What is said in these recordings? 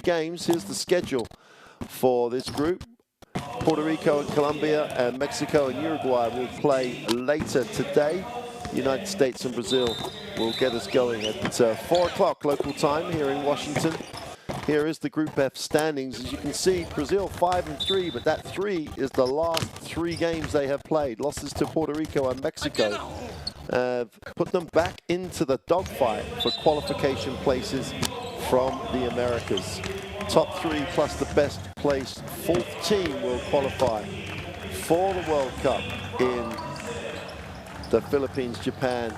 games. Here's the schedule for this group. Puerto Rico and Colombia and Mexico and Uruguay will play later today. United States and Brazil will get us going at 4 o'clock local time here in Washington. Here is the Group F standings. As you can see, Brazil 5-3, but that 3 is the last 3 games they have played. Losses to Puerto Rico and Mexico put them back into the dogfight for qualification places from the Americas. Top 3 plus the best placed 4th team will qualify for the World Cup in the Philippines, Japan,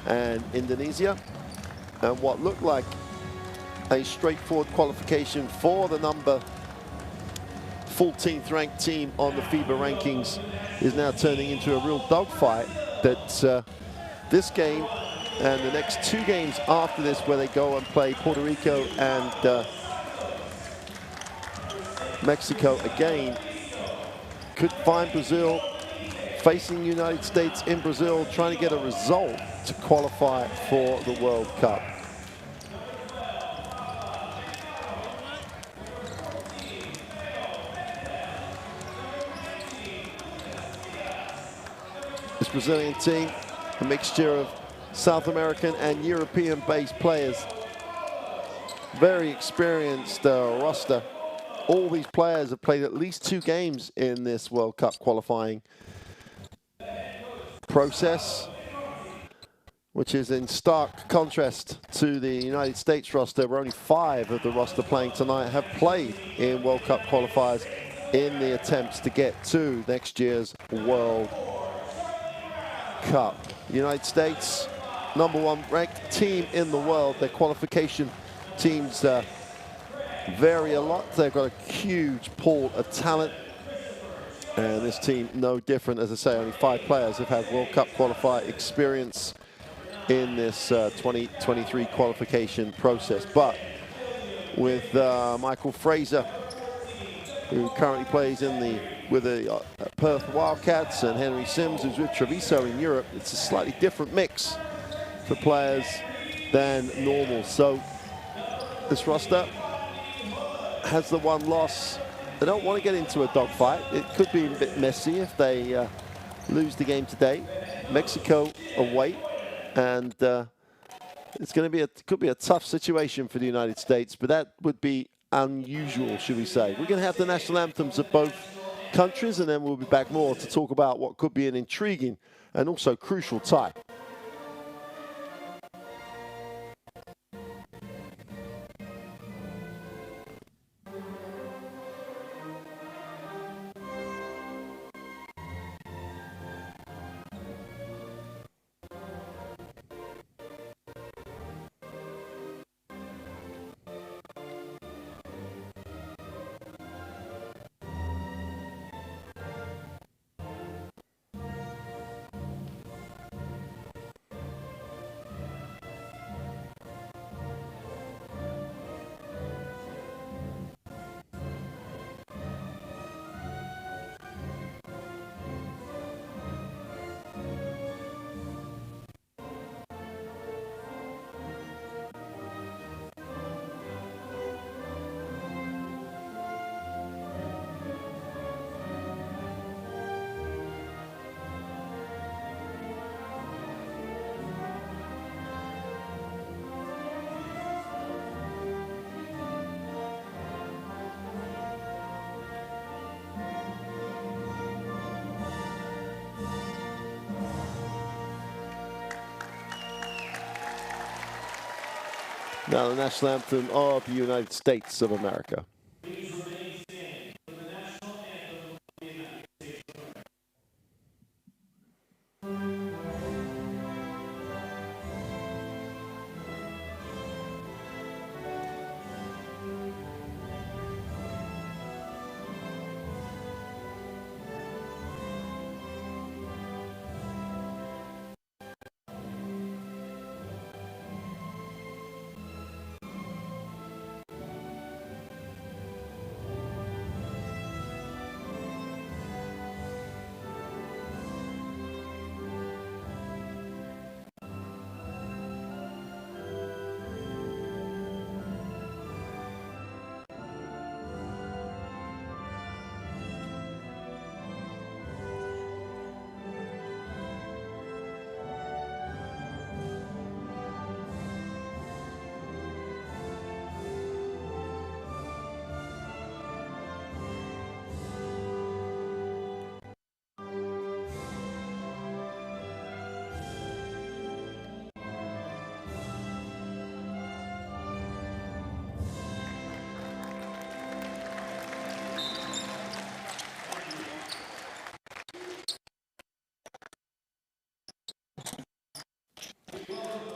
and Indonesia. And what looked like a straightforward qualification for the number 14th ranked team on the FIBA rankings is now turning into a real dogfight. That this game and the next 2 games after this, where they go and play Puerto Rico and Mexico again, could find Brazil facing the United States in Brazil, trying to get a result to qualify for the World Cup. This Brazilian team, a mixture of South American and European-based players. Very experienced roster. All these players have played at least 2 games in this World Cup qualifying process, which is in stark contrast to the United States roster, where only 5 of the roster playing tonight have played in World Cup qualifiers in the attempts to get to next year's World Cup. The United States, #1 ranked team in the world. Their qualification teams vary a lot. They've got a huge pool of talent. And this team, no different. As I say, only 5 players have had World Cup qualifier experience in this 2023 qualification process. But with Michael Fraser, who currently plays with the Perth Wildcats, and Henry Sims, who's with Treviso in Europe, it's a slightly different mix for players than normal. So this roster has the 1 loss. They don't want to get into a dogfight. It could be a bit messy if they lose the game today. Mexico away, and it's going to be could be a tough situation for the United States, but that would be unusual, should we say. We're going to have the national anthems of both countries, and then we'll be back more to talk about what could be an intriguing and also crucial tie. Now the national anthem of the United States of America.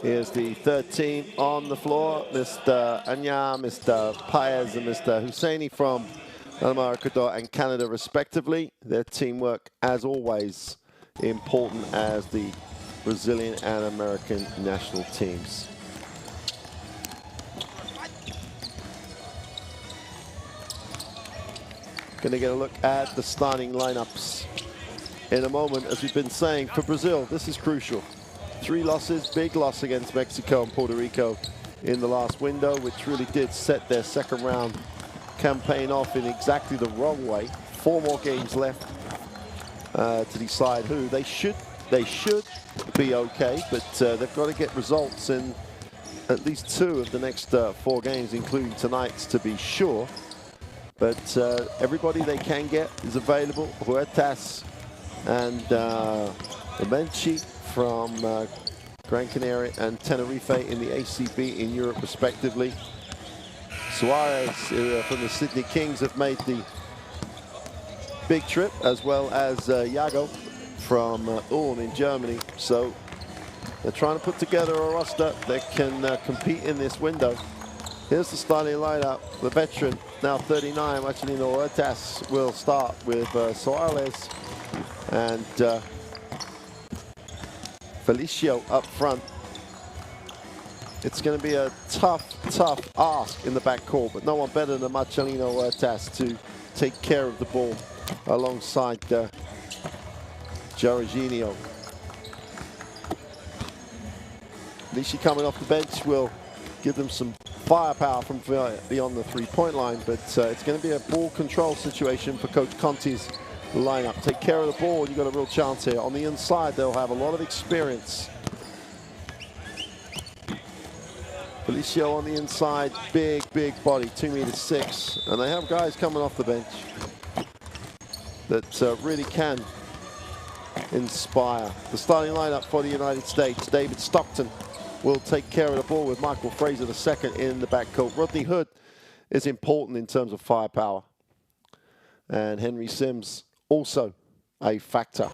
Here's the third team on the floor, Mr. Anya, Mr. Paez, and Mr. Husseini from Ecuador and Canada, respectively. Their teamwork, as always, important as the Brazilian and American national teams. Going to get a look at the starting lineups in a moment. As we've been saying, for Brazil, this is crucial. 3 losses, big loss against Mexico and Puerto Rico in the last window, which really did set their second round campaign off in exactly the wrong way. 4 more games left to decide who. They should be okay, but they've got to get results in at least 2 of the next 4 games, including tonight's, to be sure. But everybody they can get is available. Huertas and Menchi from Gran Canaria and Tenerife in the ACB in Europe, respectively. Suarez from the Sydney Kings have made the big trip, as well as Jago from Ulm in Germany. So they're trying to put together a roster that can compete in this window. Here's the starting lineup. The veteran, now 39, Marcelino Huertas, will start with Suarez and Felicio up front. It's going to be a tough ask in the backcourt, but no one better than Marcelino Huertas to take care of the ball alongside Jorginho. Nishi coming off the bench will give them some firepower from beyond the 3-point line, but it's going to be a ball control situation for Coach Conte's lineup. Take care of the ball, and you've got a real chance here. On the inside, they'll have a lot of experience. Felicio on the inside, big body, 2'6", and they have guys coming off the bench that really can inspire. The starting lineup for the United States: David Stockton will take care of the ball with Michael Fraser II in the backcourt. Rodney Hood is important in terms of firepower, and Henry Sims also a factor.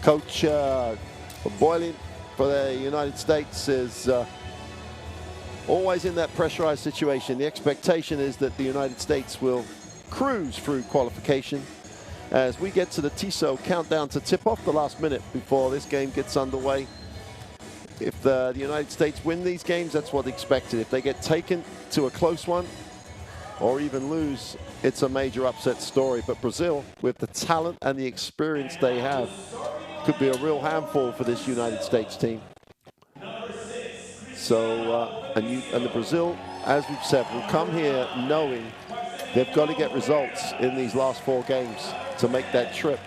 Coach Boylan for the United States is always in that pressurized situation. The expectation is that the United States will cruise through qualification as we get to the TISO countdown to tip off the last minute before this game gets underway. If the United States win these games, that's what's expected. If they get taken to a close one or even lose, it's a major upset story. But Brazil, with the talent and the experience they have, could be a real handful for this United States team. So, and the Brazil, as we've said, will come here knowing they've got to get results in these last 4 games to make that trip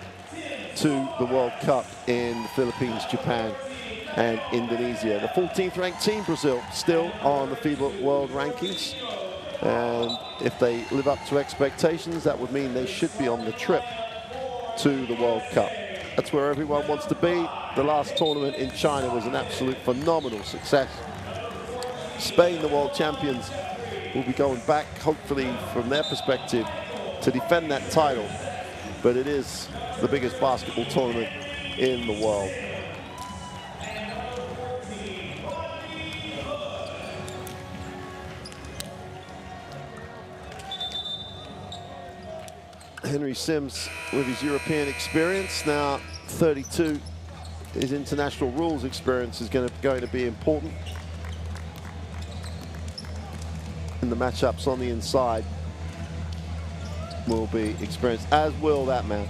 to the World Cup in the Philippines, Japan, and Indonesia. The 14th ranked team, Brazil, still on the FIBA World Rankings. And if they live up to expectations, that would mean they should be on the trip to the World Cup. That's where everyone wants to be. The last tournament in China was an absolute phenomenal success. Spain, the world champions, will be going back, hopefully, from their perspective, to defend that title. But it is the biggest basketball tournament in the world. Henry Sims with his European experience, now 32. His international rules experience is going to be important. And the matchups on the inside will be experienced, as will that man.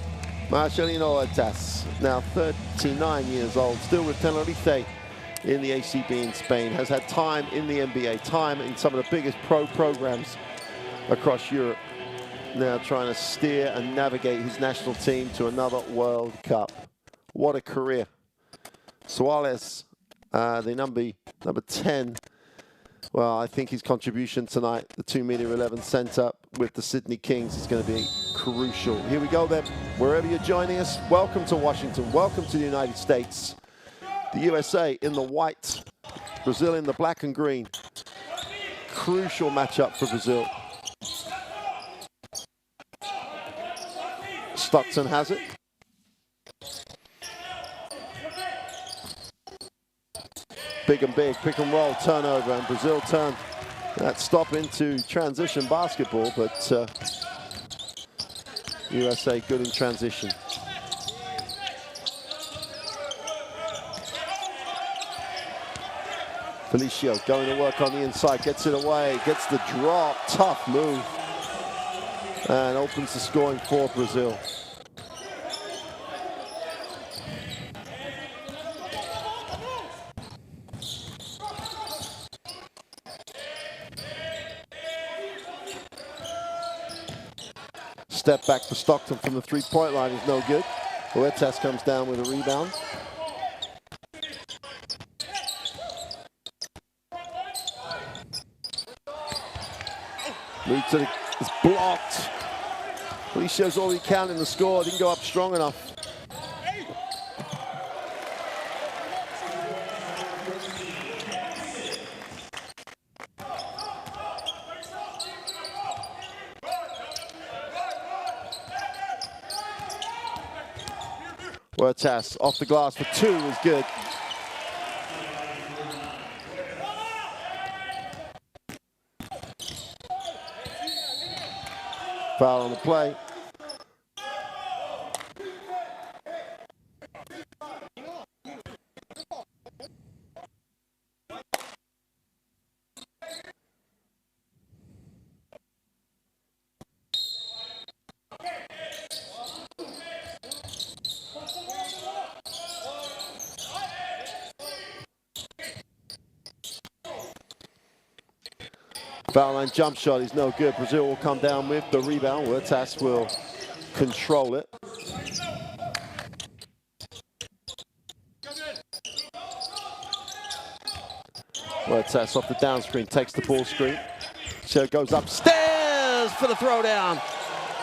Marcelino Huertas, now 39 years old, still with Tenerife in the ACB in Spain, has had time in the NBA, time in some of the biggest pro programs across Europe. Now trying to steer and navigate his national team to another World Cup. What a career. Suarez, the number 10. Well, I think his contribution tonight, the 2'11" center with the Sydney Kings, is going to be crucial. Here we go then. Wherever you're joining us, welcome to Washington. Welcome to the United States. The USA in the white, Brazil in the black and green. crucial matchup for Brazil. Stockton has it. Big and big, pick and roll, turnover, and Brazil turned that stop into transition basketball, but USA good in transition. Felicio going to work on the inside, gets it away, gets the drop, tough move, and opens the scoring for Brazil. Step back for Stockton from the three-point line is no good. Huertas comes down with a rebound. Move to the, it's blocked. Felicio's all he can in the score, didn't go up strong enough. Huertas off the glass for two is good. Foul on the play. Foul line jump shot is no good. Brazil will come down with the rebound. Huertas will control it. Huertas off the down screen, takes the ball screen. So it goes upstairs for the throwdown.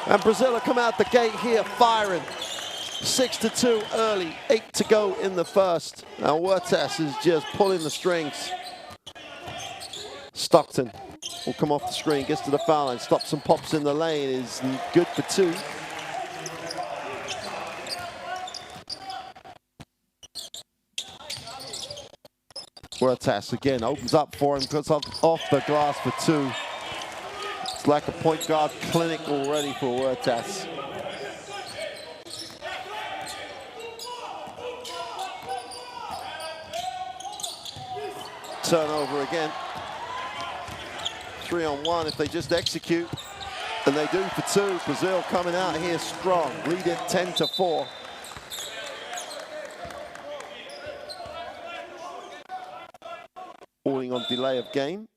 And Brazil will come out the gate here firing. 6-2 early, 8 to go in the first. Now Huertas is just pulling the strings. Stockton will come off the screen, gets to the foul line, stops and pops in the lane, is good for two. Huertas again opens up for him, goes off the glass for two. It's like a point guard clinic already for Huertas. Turnover again. 3-on-1 if they just execute, and they do for two. Brazil coming out here strong, lead it 10-4. Falling on delay of game.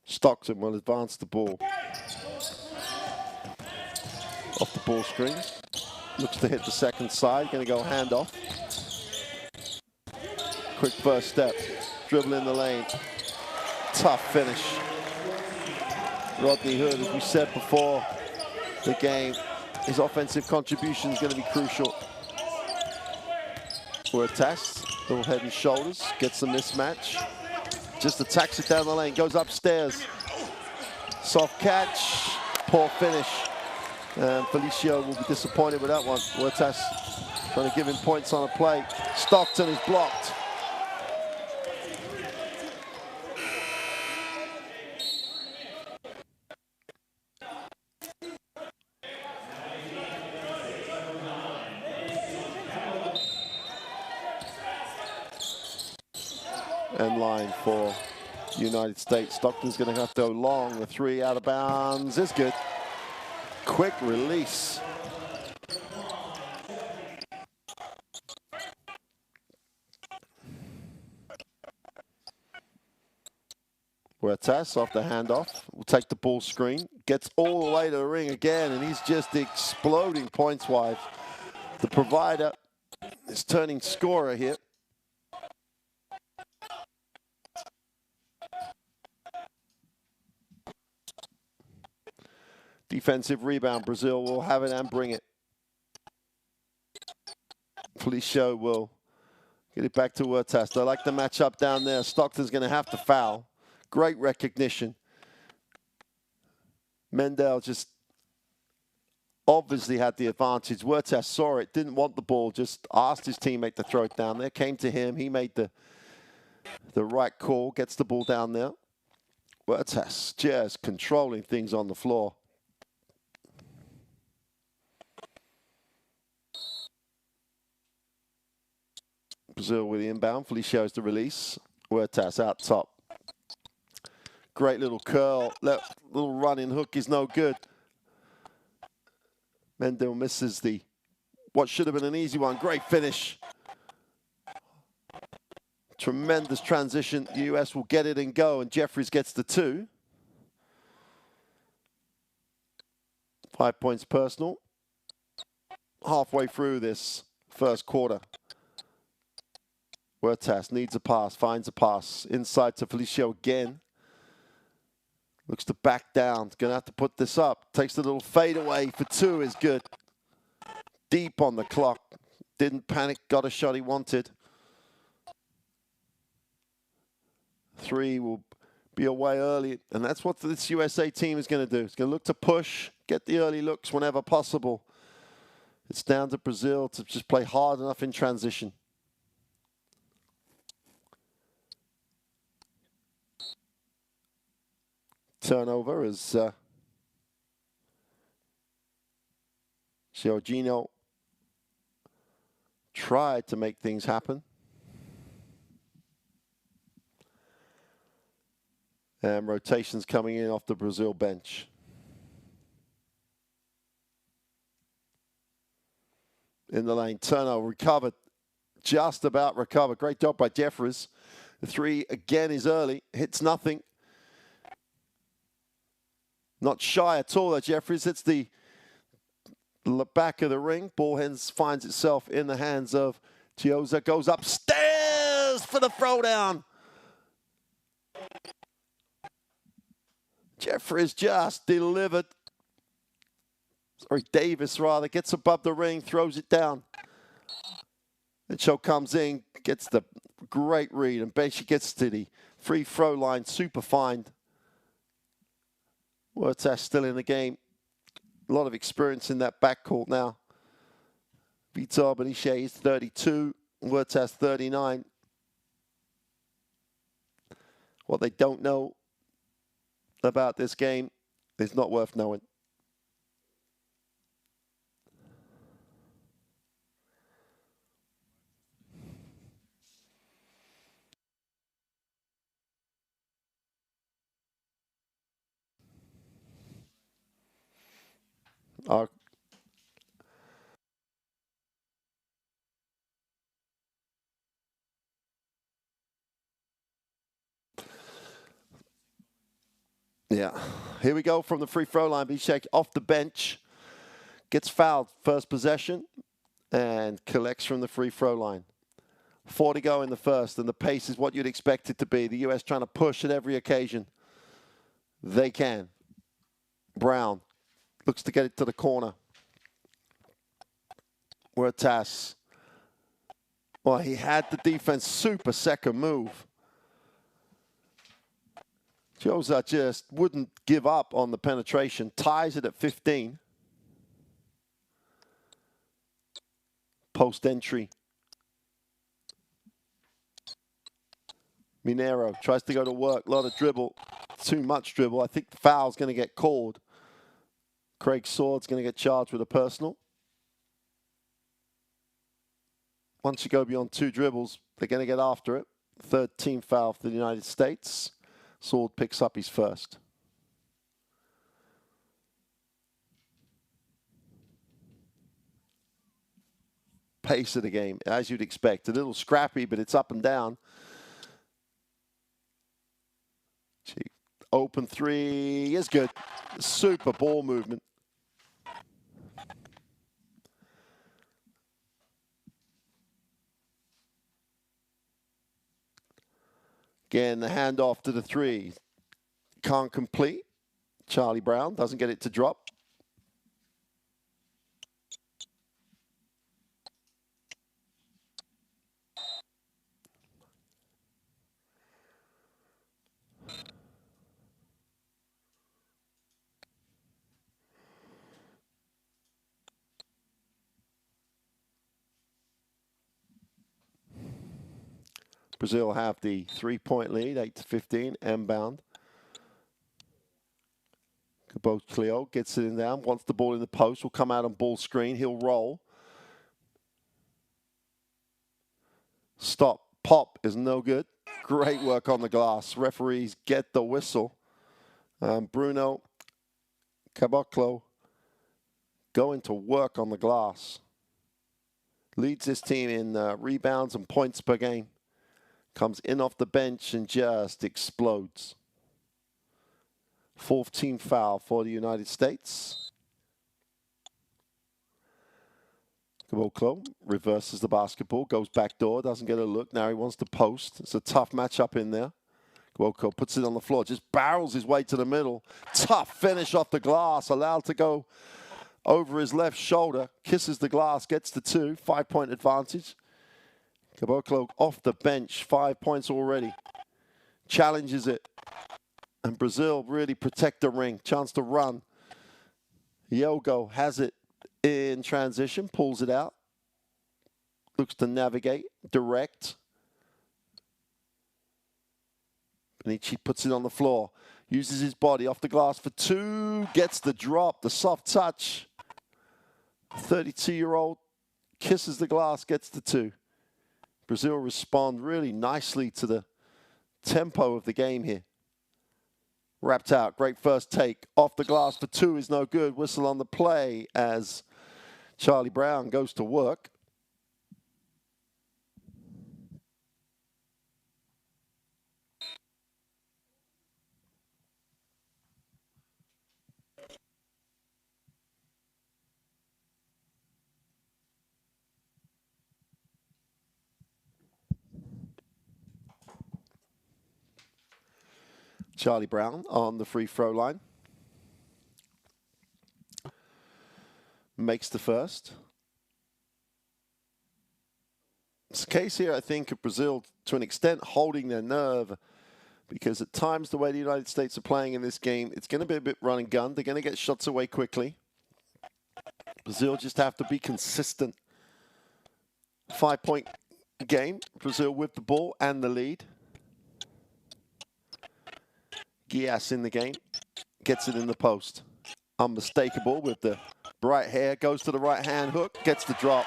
Stockton will advance the ball. Off the ball screen. Looks to hit the second side. Going to go handoff. Quick first step. Dribble in the lane. Tough finish. Rodney Hood, as we said before the game, his offensive contribution is going to be crucial. Huertas, little head and shoulders, gets the mismatch. Just attacks it down the lane, goes upstairs. Soft catch, poor finish. And Felicio will be disappointed with that one. Huertas trying to give him points on a play. Stockton is blocked. And line for United States. Stockton's going to have to go long. The three out of bounds is good. Quick release. Huertas off the handoff. Will take the ball screen. Gets all the way to the ring again, and he's just exploding points-wise. The provider is turning scorer here. Defensive rebound. Brazil will have it and bring it. Felicio will get it back to Huertas. I like the matchup down there. Stockton's going to have to foul. Great recognition. Mendel just obviously had the advantage. Huertas saw it, didn't want the ball, just asked his teammate to throw it down there. Came to him. He made the right call, gets the ball down there. Huertas just controlling things on the floor. Brazil with the inbound. Felicio has the release. Huertas out top. Great little curl. Little running hook is no good. Mendel misses what should have been an easy one. Great finish. Tremendous transition. The US will get it and go, and Jeffries gets the 2. 5 points personal. Halfway through this first quarter. Huertas needs a pass, finds a pass. Inside to Felicio again. Looks to back down. Going to have to put this up. Takes the little fade away for 2 is good. Deep on the clock. Didn't panic. Got a shot he wanted. 3 will be away early. And that's what this USA team is going to do. It's going to look to push, get the early looks whenever possible. It's down to Brazil to just play hard enough in transition. Turnover as Giorgino tried to make things happen. And rotations coming in off the Brazil bench. In the lane, turnover, recovered, just about recovered. Great job by Jeffries. The 3 again is early, hits nothing. Not shy at all, Jeffries. It's the back of the ring. Ball finds itself in the hands of Gioza. Goes upstairs for the throwdown. Jeffries just delivered. Sorry, Davis rather. Gets above the ring, throws it down. And Cho comes in, gets the great read, and Benji gets to the free throw line. Super fine. Huertas still in the game. A lot of experience in that backcourt now. Vitor Beniche is 32. Huertas 39. What they don't know about this game is not worth knowing. Yeah, here we go from the free throw line. Bishek off the bench, gets fouled first possession, and collects from the free throw line. 4 to go in the first, and the pace is what you'd expect it to be. The U.S. trying to push at every occasion. They can. Brown looks to get it to the corner. Huertas. Well, he had the defense super second move. Gioza just wouldn't give up on the penetration. Ties it at 15. Post entry. Minero tries to go to work. A lot of dribble. Too much dribble. I think the foul's going to get called. Craig Sword's going to get charged with a personal. Once you go beyond 2 dribbles, they're going to get after it. 3rd team foul for the United States. Sword picks up his first. Pace of the game, as you'd expect. A little scrappy, but it's up and down. Open 3 is good. Super ball movement. Again, the handoff to the 3. Can't complete. Charlie Brown doesn't get it to drop. Brazil have the 3-point lead, 8-15, inbound. Caboclo gets it in down, wants the ball in the post, will come out on ball screen, he'll roll. Stop, pop is no good. Great work on the glass. Referees get the whistle. Bruno Caboclo going to work on the glass. Leads this team in rebounds and points per game. Comes in off the bench and just explodes. 4th team foul for the United States. Caboclo reverses the basketball, goes back door, doesn't get a look. Now he wants to post. It's a tough matchup in there. Caboclo puts it on the floor, just barrels his way to the middle. Tough finish off the glass, allowed to go over his left shoulder. Kisses the glass, gets the 2, 5-point advantage. Caboclo off the bench, 5 points already. Challenges it. And Brazil really protect the ring. Chance to run. Yogo has it in transition, pulls it out. Looks to navigate, direct. Benici puts it on the floor. Uses his body off the glass for 2. Gets the drop, the soft touch. 32-year-old kisses the glass, gets the 2. Brazil respond really nicely to the tempo of the game here. Wrapped out, great first take. Off the glass for 2 is no good. Whistle on the play as Charlie Brown goes to work. Charlie Brown on the free throw line. Makes the first. It's a case here, I think, of Brazil, to an extent, holding their nerve, because at times, the way the United States are playing in this game, it's going to be a bit run and gun. They're going to get shots away quickly. Brazil just have to be consistent. 5-point game. Brazil with the ball and the lead. Gias in the game, gets it in the post. Unmistakable with the bright hair, goes to the right hand hook, gets the drop.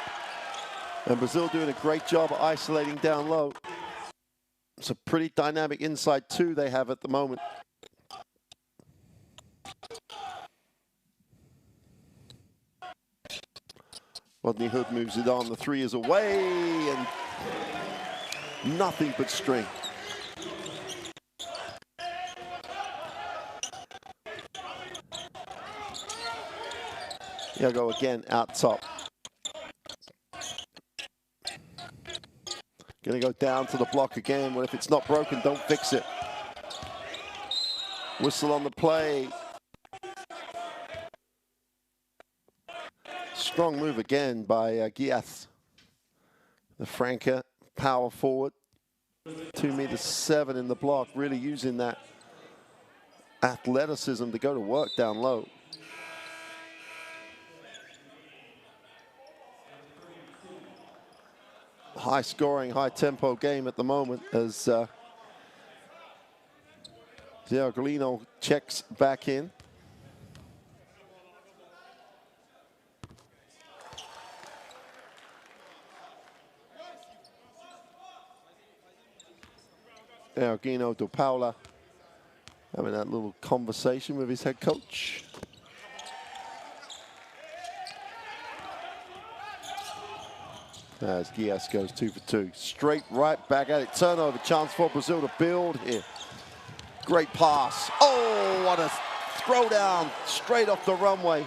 And Brazil doing a great job of isolating down low. It's a pretty dynamic inside 2 they have at the moment. Rodney Hood moves it on, the 3 is away, and nothing but string. Go again out top. Gonna go down to the block again. Well, if it's not broken, don't fix it. Whistle on the play. Strong move again by Gias. The Franca power forward. 2'7" in the block, really using that athleticism to go to work down low. High scoring, high tempo game at the moment as Giorgolino checks back in. Giorgino De Paula having that little conversation with his head coach. As Gias goes 2 for 2. Straight right back at it. Turnover, chance for Brazil to build here. Great pass. Oh, what a throwdown straight off the runway.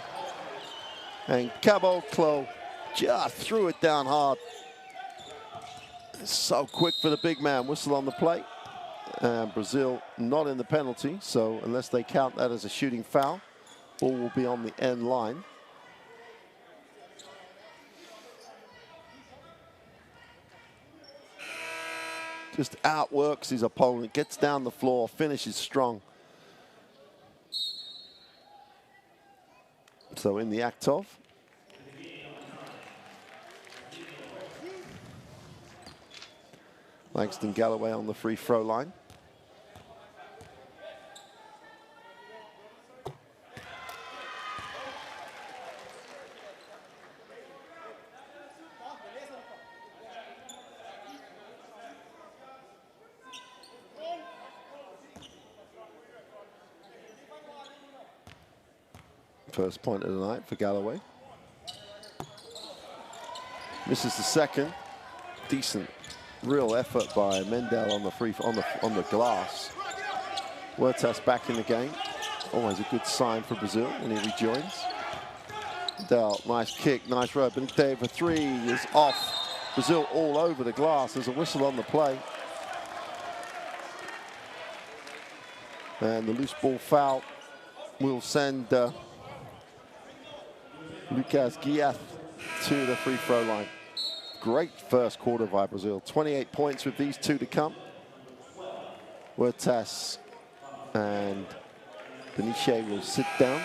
And Caboclo just threw it down hard. So quick for the big man. Whistle on the plate. And Brazil not in the penalty, so unless they count that as a shooting foul, ball will be on the end line. Just outworks his opponent, gets down the floor, finishes strong. So in the act of. Langston Galloway on the free throw line. First point of the night for Galloway. Misses the second. Decent, real effort by Mendel on the glass. Huertas back in the game. Always a good sign for Brazil when he rejoins. Mendel, nice kick, nice rub. Benitez for three is off. Brazil all over the glass. There's a whistle on the play. And the loose ball foul will send Lucas Guiath to the free throw line. Great first quarter by Brazil. 28 points with these two to come. Huertas and Benitez will sit down.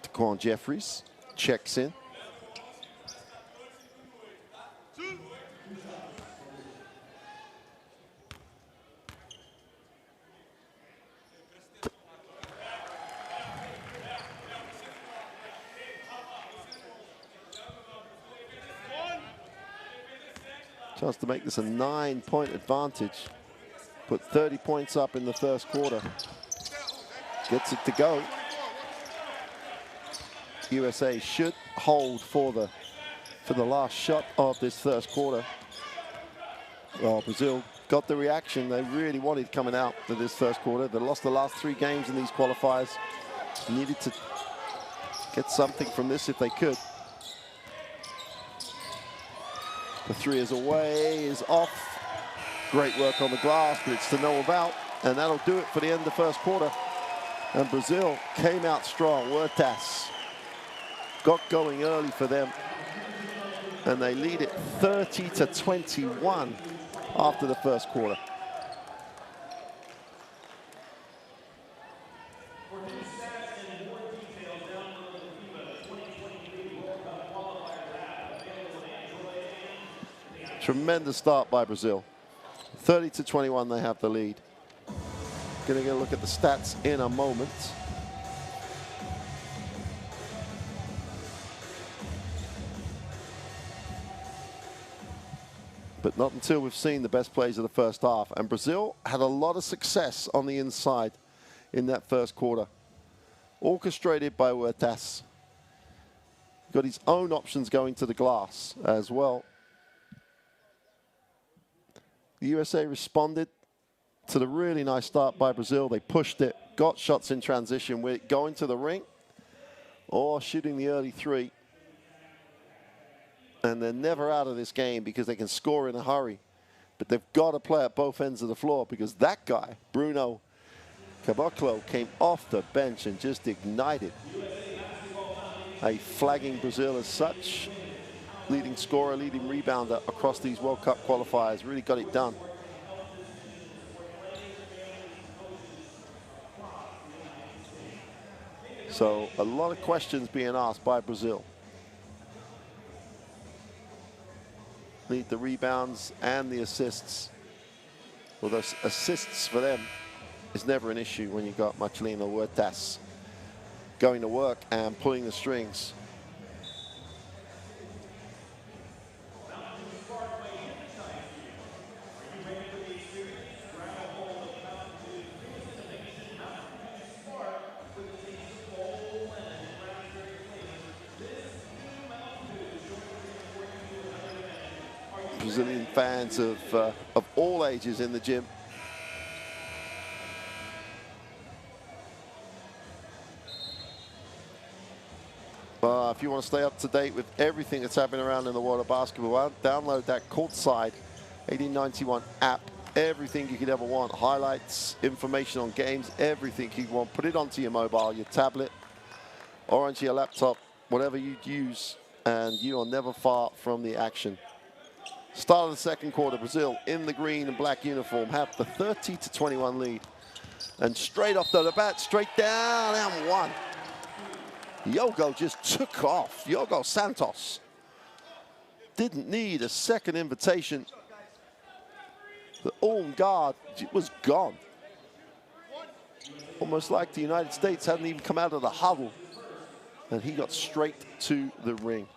Daquan Jeffries checks in. Chance to make this a 9-point advantage. Put 30 points up in the first quarter. Gets it to go. USA should hold for the last shot of this first quarter. Well, Brazil got the reaction they really wanted coming out of this first quarter. They lost the last 3 games in these qualifiers. Needed to get something from this if they could. The three is away, is off. Great work on the glass, but it's to no avail. And that'll do it for the end of the first quarter. And Brazil came out strong. Huertas got going early for them. And they lead it 30-21 after the first quarter. Tremendous start by Brazil. 30-21, they have the lead. Gonna get a look at the stats in a moment. But not until we've seen the best plays of the first half. And Brazil had a lot of success on the inside in that first quarter. Orchestrated by Huertas. Got his own options going to the glass as well. The USA responded to the really nice start by Brazil. They pushed it, got shots in transition with it going to the ring or shooting the early three. And they're never out of this game because they can score in a hurry. But they've got to play at both ends of the floor because that guy, Bruno Caboclo, came off the bench and just ignited. Flagging Brazil as such. Leading scorer, leading rebounder across these World Cup qualifiers. Really got it done. So a lot of questions being asked by Brazil. Need the rebounds and the assists. Well, those assists for them is never an issue when you've got Marcelino Huertas going to work and pulling the strings. Brazilian fans of all ages in the gym. If you want to stay up to date with everything that's happening around in the world of basketball, download that Courtside 1891 app. Everything you could ever want. Highlights, information on games, everything you want. Put it onto your mobile, your tablet, or onto your laptop, whatever you use, and you are never far from the action. Start of the second quarter, Brazil in the green and black uniform have the 30-21 lead. And straight off the bat, straight down and one. Yogo just took off. Yogo Santos didn't need a second invitation. The arm guard was gone. Almost like the United States hadn't even come out of the huddle. And he got straight to the ring.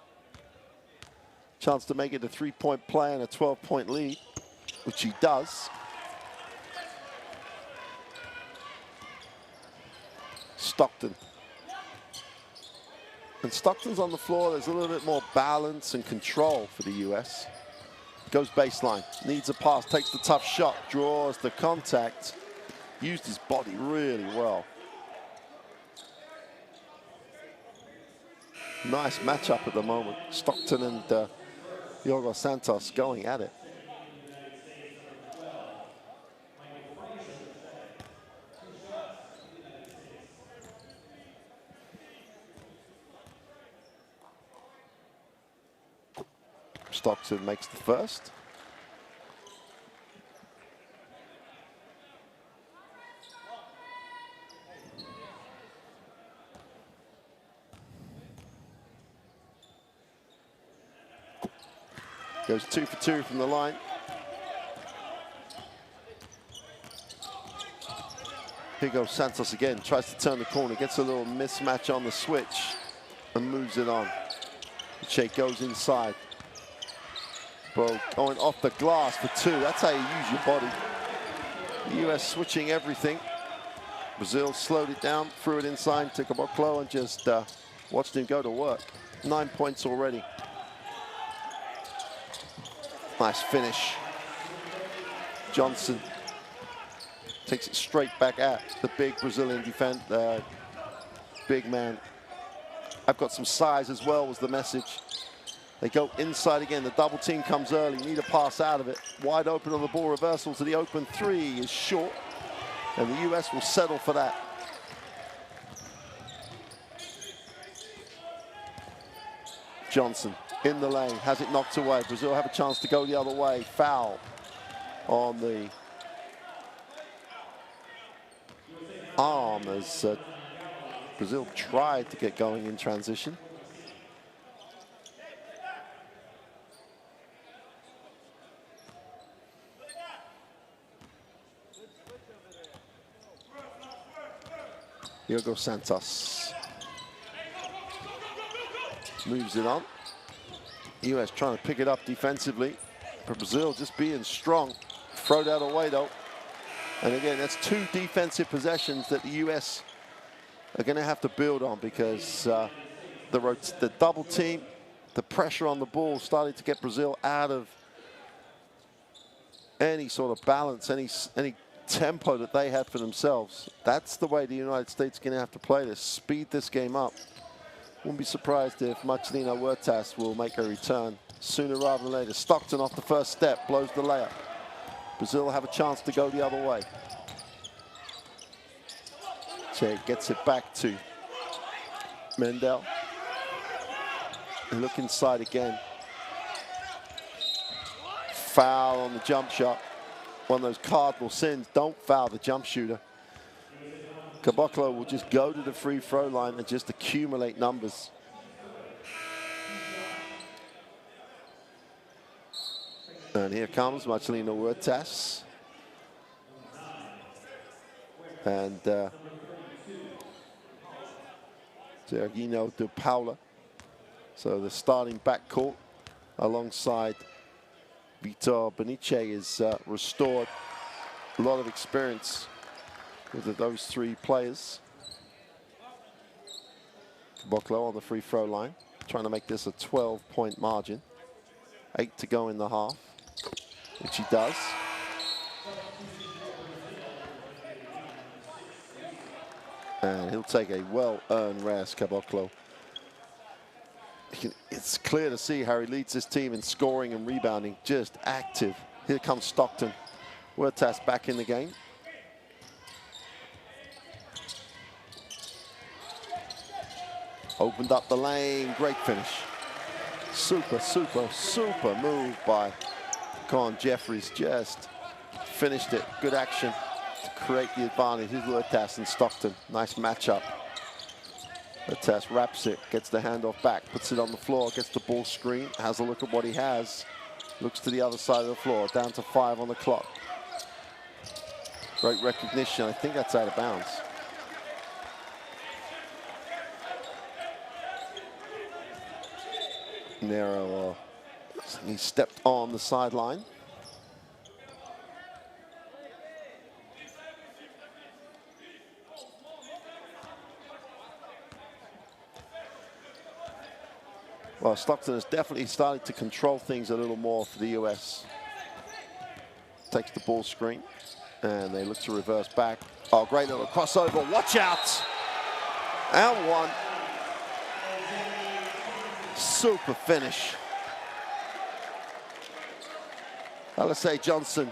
Chance to make it a 3-point play and a 12-point lead, which he does. Stockton. And Stockton's on the floor. There's a little bit more balance and control for the US. Goes baseline, needs a pass, takes the tough shot, draws the contact. Used his body really well. Nice matchup at the moment. Stockton and Yogo Santos going at it. Stockton makes the first. Goes 2 for 2 from the line. Here goes Santos again, tries to turn the corner, gets a little mismatch on the switch and moves it on. Shake goes inside. Bro, going off the glass for 2. That's how you use your body. The US switching everything. Brazil slowed it down, threw it inside to Caboclo and just watched him go to work. 9 points already. Nice finish. Johnson takes it straight back at the big Brazilian defender. Big man. I've got some size as well was the message. They go inside again. The double team comes early. Need a pass out of it. Wide open on the ball reversal to the open 3 is short. And the US will settle for that. Johnson in the lane, has it knocked away. Brazil have a chance to go the other way. Foul on the arm as Brazil tried to get going in transition. Yogo Santos moves it on. US trying to pick it up defensively, but Brazil just being strong. Throw that away though. And again, that's 2 defensive possessions that the US are going to have to build on because the double team, the pressure on the ball started to get Brazil out of any sort of balance, any tempo that they had for themselves. That's the way the United States is going to have to play this, speed this game up. Wouldn't be surprised if Marcelino Huertas will make a return sooner rather than later. Stockton off the first step, blows the layup. Brazil have a chance to go the other way. Che gets it back to Mendel. They look inside again. Foul on the jump shot. One of those cardinal sins. Don't foul the jump shooter. Caboclo will just go to the free throw line and just accumulate numbers. And here comes Marcelino Huertas. And Sergino de Paula. So the starting backcourt alongside Vitor Benice is restored. A lot of experience with those 3 players. Caboclo on the free throw line, trying to make this a 12-point margin. 8 to go in the half, which he does. And he'll take a well-earned rest, Caboclo. It's clear to see how he leads this team in scoring and rebounding, just active. Here comes Stockton. Huertas back in the game. Opened up the lane, great finish. Super, super, super move by Con Jeffries. Just finished it, good action to create the advantage. Here's Huertas and Stockton, nice matchup. Huertas wraps it, gets the handoff back, puts it on the floor, gets the ball screen, has a look at what he has, looks to the other side of the floor, down to 5 on the clock. Great recognition. I think that's out of bounds. Nero, he stepped on the sideline. Well, Stockton has definitely started to control things a little more for the US. Takes the ball screen, and they look to reverse back. Oh, great little crossover. Watch out! And one. Super finish. Alisei Johnson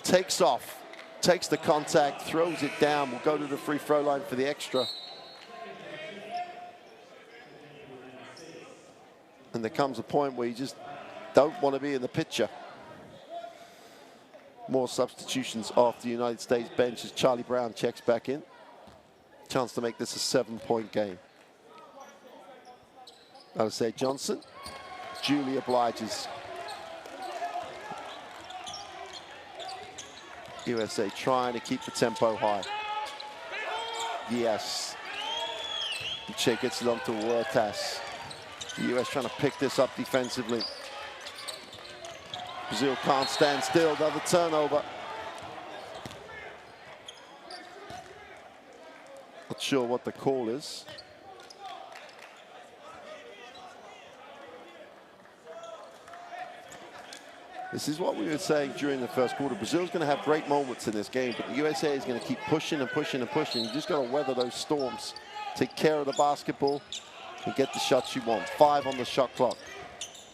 takes off, takes the contact, throws it down. Will go to the free throw line for the extra. And there comes a point where you just don't want to be in the picture. More substitutions off the United States bench as Charlie Brown checks back in. Chance to make this a 7-point game. Alisei Johnson duly obliges. USA trying to keep the tempo high. Yes. Che gets it onto Huertas. The US trying to pick this up defensively. Brazil can't stand still. Another turnover. Not sure what the call is. This is what we were saying during the first quarter. Brazil's going to have great moments in this game, but the USA is going to keep pushing and pushing and pushing. You just got to weather those storms, take care of the basketball, and get the shots you want. 5 on the shot clock.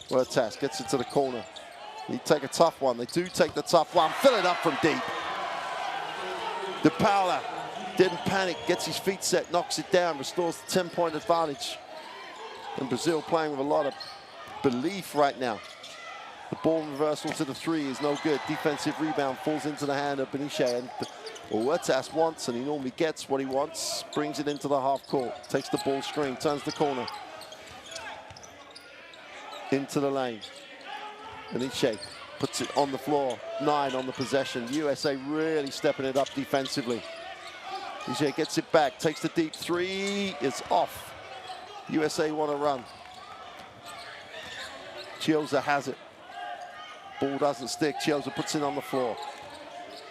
Huertas gets it to the corner. You take a tough one. They do take the tough one. Fill it up from deep. De Paula didn't panic, gets his feet set, knocks it down, restores the 10-point advantage. And Brazil playing with a lot of belief right now. The ball reversal to the 3 is no good. Defensive rebound falls into the hand of Beniche. And Huertas wants, and he normally gets what he wants, brings it into the half court, takes the ball screen, turns the corner. Into the lane. Beniche puts it on the floor. 9 on the possession. USA really stepping it up defensively. Beniche gets it back, takes the deep 3, it's off. USA want to run. Chiozza has it. Ball doesn't stick. Chiozza puts it on the floor.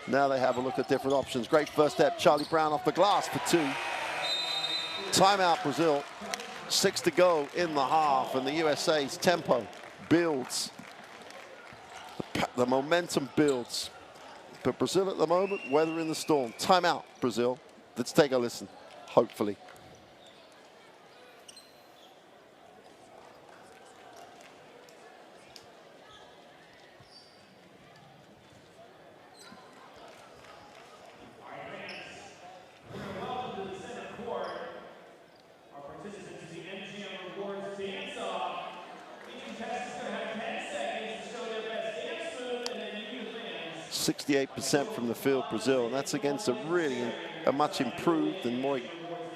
Now they have a look at different options. Great first step. Charlie Brown off the glass for 2. Timeout, Brazil. 6 to go in the half, and the USA's tempo builds. The momentum builds. But Brazil at the moment, weathering the storm. Timeout, Brazil. Let's take a listen, hopefully. Our participants to the MGM Rewards dance-off. Each contestant is going to have 10 seconds to show their best dance move, and then you fans. 68% from the field, Brazil, and that's against a much improved and more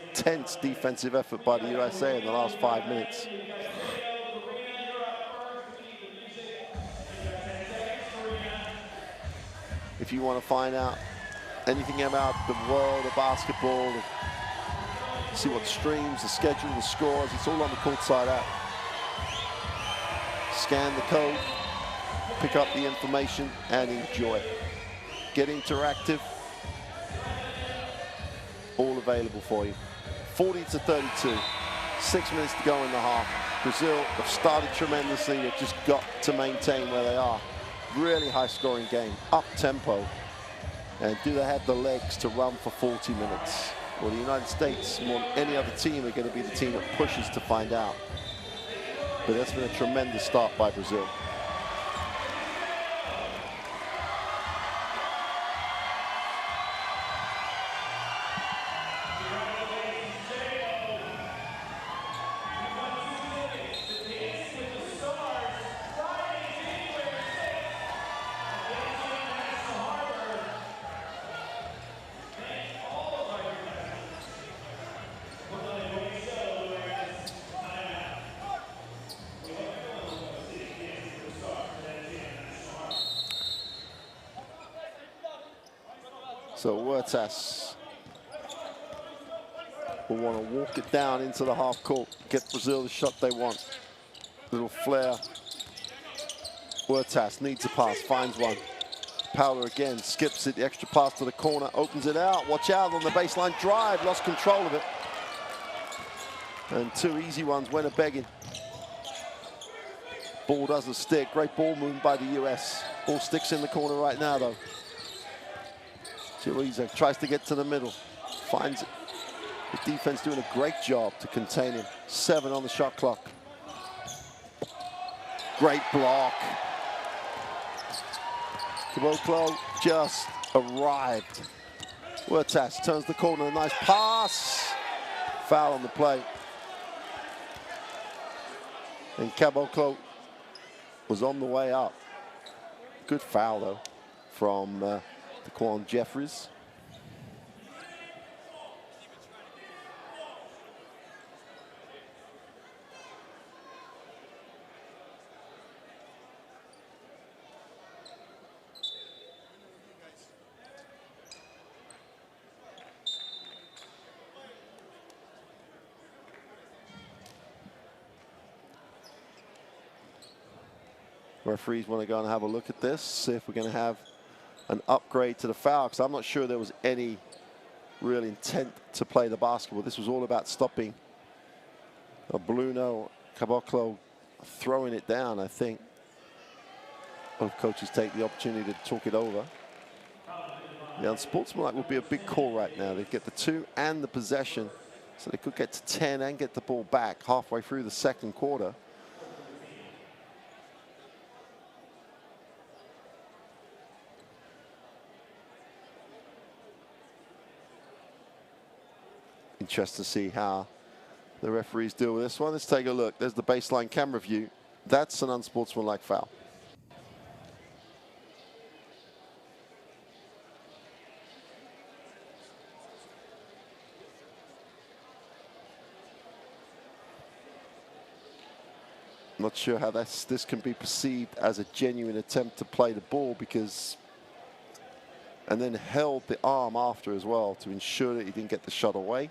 intense defensive effort by the USA in the last 5 minutes. If you want to find out anything about the world of basketball, see what streams, the schedule, the scores, it's all on the courtside app. Scan the code, pick up the information, and enjoy. Get interactive. All available for you. 40-32, 6 minutes to go in the half. Brazil have started tremendously. They've just got to maintain where they are. Really high scoring game, up tempo. And do they have the legs to run for 40 minutes? Well, the United States, more than any other team, are going to be the team that pushes to find out. But that's been a tremendous start by Brazil. So Huertas will want to walk it down into the half court, get Brazil the shot they want. Little flare. Huertas needs a pass, finds one. Powder again, skips it, the extra pass to the corner, opens it out. Watch out on the baseline drive, lost control of it. And two easy ones went a-begging. Ball doesn't stick, great ball movement by the US. Ball sticks in the corner right now though. Chiesa tries to get to the middle, finds it. The defense doing a great job to contain him. 7 on the shot clock. Great block. Caboclo just arrived. Huertas turns the corner, a nice pass. Foul on the play. And Caboclo was on the way up. Good foul though from Daquan Jeffries. Referees want to go and have a look at this, see if we're going to have an upgrade to the foul, because I'm not sure there was any real intent to play the basketball. This was all about stopping Bruno Caboclo throwing it down, I think. Both coaches take the opportunity to talk it over. The unsportsmanlike would be a big call right now. They'd get the 2 and the possession, so they could get to 10 and get the ball back halfway through the second quarter. Interesting to see how the referees deal with this one. Let's take a look. There's the baseline camera view. That's an unsportsmanlike foul. Not sure how this can be perceived as a genuine attempt to play the ball, because and then held the arm after as well to ensure that he didn't get the shot away.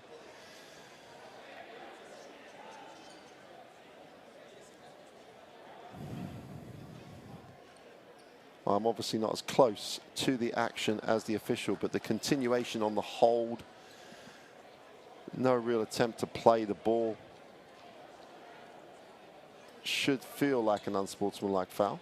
I'm obviously not as close to the action as the official, but the continuation on the hold, no real attempt to play the ball, should feel like an unsportsmanlike foul.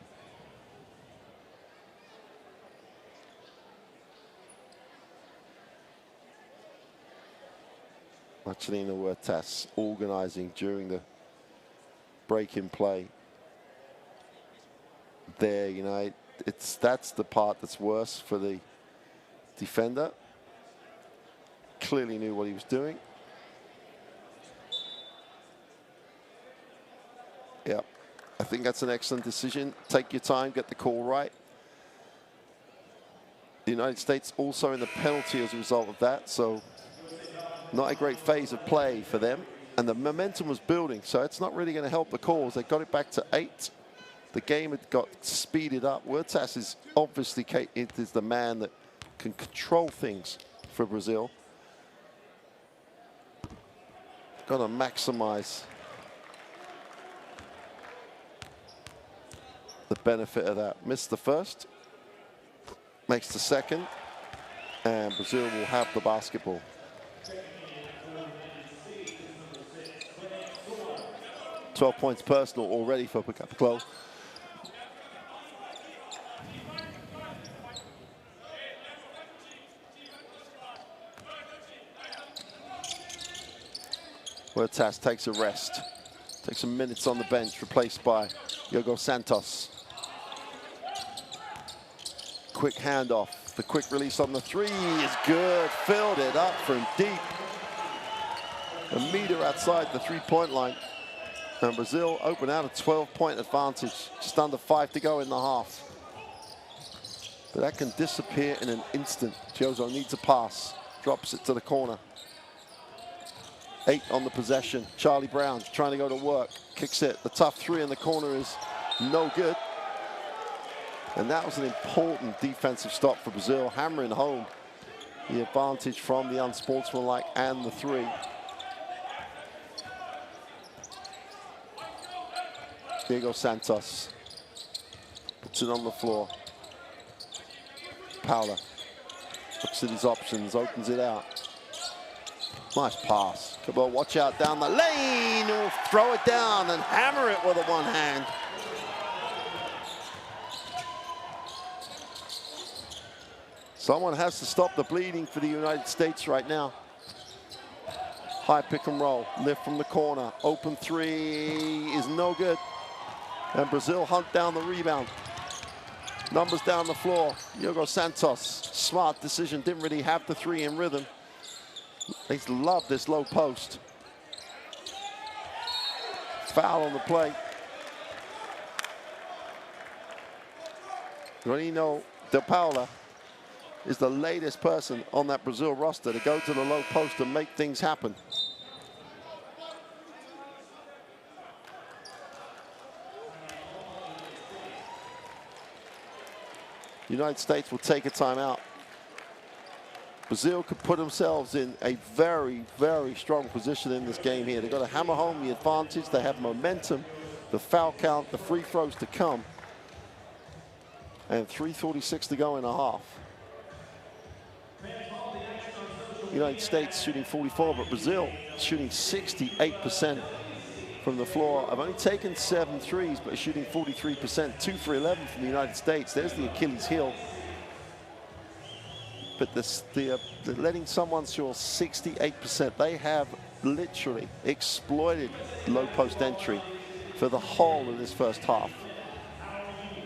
Marcelino Huertas organizing during the break in play. There, you know, that's the part that's worse for the defender. Clearly knew what he was doing. Yeah, I think that's an excellent decision. Take your time, get the call right. The United States also in the penalty as a result of that, so not a great phase of play for them. And the momentum was building, so it's not really going to help the cause. They got it back to 8. The game had got speeded up. Huertas is obviously is the man that can control things for Brazil. Got to maximize the benefit of that. Missed the first, makes the second, and Brazil will have the basketball. $12 points personal already for Caboclo. Huertas takes a rest, takes some minutes on the bench, replaced by Diogo Santos. Quick handoff, the quick release on the 3 is good, filled it up from deep. A meter outside the 3-point line. And Brazil open out a 12-point advantage, just under 5 to go in the half. But that can disappear in an instant. Giozo needs a pass, drops it to the corner. 8 on the possession. Charlie Brown trying to go to work, kicks it. The tough 3 in the corner is no good. And that was an important defensive stop for Brazil, hammering home the advantage from the unsportsmanlike and the three. Diego Santos puts it on the floor. Paula looks at his options, opens it out. Nice pass. Come on, watch out down the lane. He'll throw it down and hammer it with a one hand. Someone has to stop the bleeding for the United States right now. High pick and roll, lift from the corner. Open three is no good. And Brazil hunt down the rebound. Numbers down the floor. Diego Santos, smart decision, didn't really have the three in rhythm. They love this low post. Foul on the play. Ronino De Paula is the latest person on that Brazil roster to go to the low post and make things happen. United States will take a timeout. Brazil could put themselves in a very, very strong position in this game here. They've got to hammer home the advantage. They have momentum, the foul count, the free throws to come. And 3:46 to go in a half. United States shooting 44, but Brazil shooting 68% from the floor. I've only taken 7 threes, but shooting 43%, 2 for 11 from the United States. There's the Achilles heel. But the letting someone shoot 68%, they have literally exploited low post entry for the whole of this first half.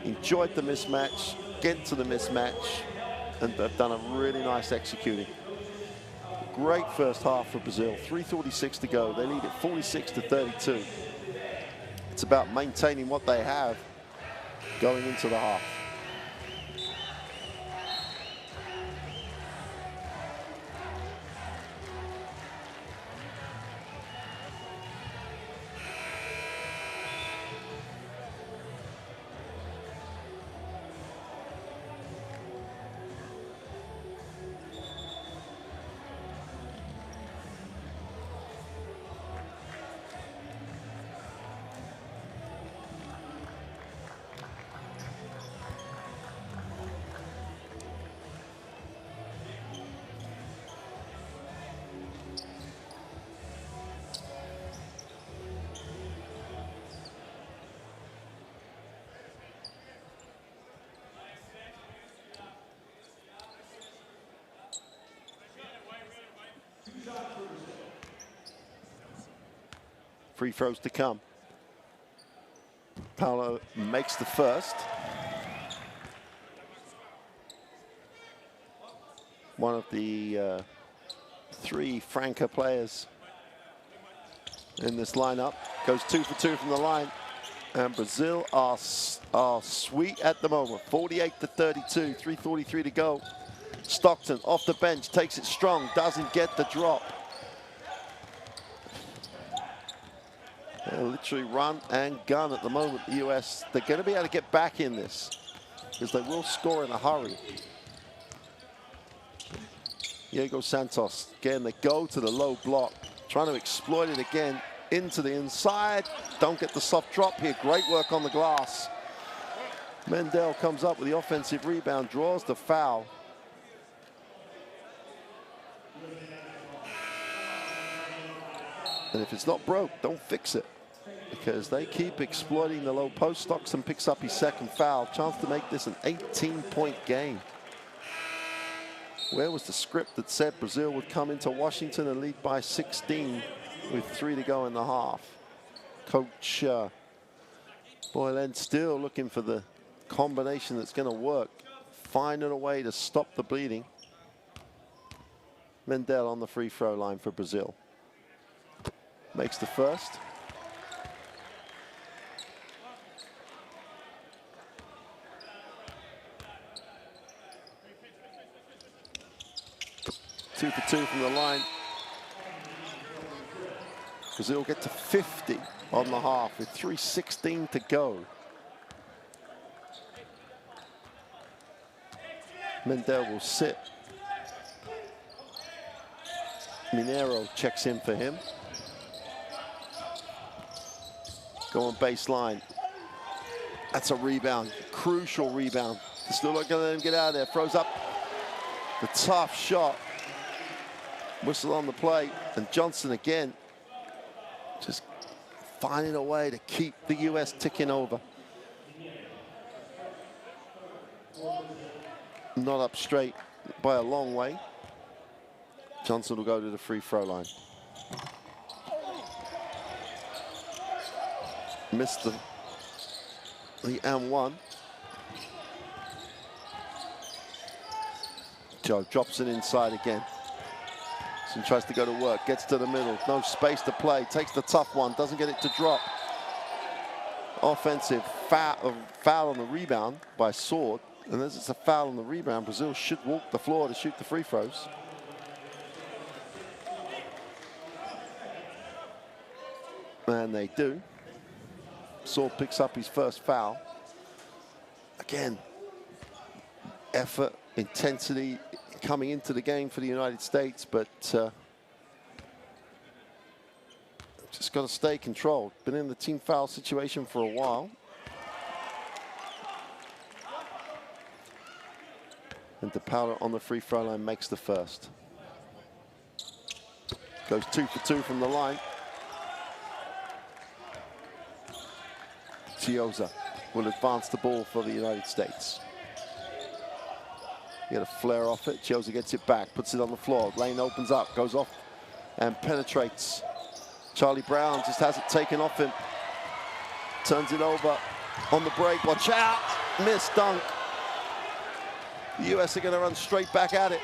Enjoyed the mismatch, get to the mismatch, and they've done a really nice executing. Great first half for Brazil. 3:46 to go. They lead it 46-32. It's about maintaining what they have going into the half. Free throws to come. Paolo makes the first. One of the 3 Franca players in this lineup goes 2 for 2 from the line. And Brazil are sweet at the moment. 48-32, 3:43 to go. Stockton off the bench, takes it strong, doesn't get the drop. They'll literally run and gun at the moment, the US. They're going to be able to get back in this because they will score in a hurry. Diego Santos, again, they go to the low block, trying to exploit it again into the inside. Don't get the soft drop here. Great work on the glass. Mendel comes up with the offensive rebound, draws the foul. And if it's not broke, don't fix it, because they keep exploiting the low post. Stockton picks up his second foul. Chance to make this an 18-point game. Where was the script that said Brazil would come into Washington and lead by 16 with 3 to go in the half? Coach Boylen still looking for the combination that's going to work, finding a way to stop the bleeding. Mendel on the free throw line for Brazil. Makes the first. Two for 2 from the line. Brazil get to 50 on the half with 3:16 to go. Mendel will sit. Minero checks in for him. Go on baseline. That's a rebound, crucial rebound. Still not gonna let him get out of there. Throws up the tough shot. Whistle on the play, and Johnson again, just finding a way to keep the US ticking over. Not up straight by a long way. Johnson will go to the free throw line. Missed the and one. Joe drops it inside again. And tries to go to work, gets to the middle, no space to play, takes the tough one, doesn't get it to drop. Offensive foul on the rebound by Sword, and as it's a foul on the rebound, Brazil should walk the floor to shoot the free throws. And they do. Sword picks up his first foul. Again, effort, intensity, coming into the game for the United States, but just got to stay controlled. Been in the team foul situation for a while. And DePaulo on the free throw line makes the first. Goes 2 for 2 from the line. Chiozza will advance the ball for the United States. Get a flare off it. Chiozza gets it back, puts it on the floor. Lane opens up, goes off and penetrates. Charlie Brown just has it taken off him. Turns it over on the break. Watch out. Missed dunk. The US are going to run straight back at it.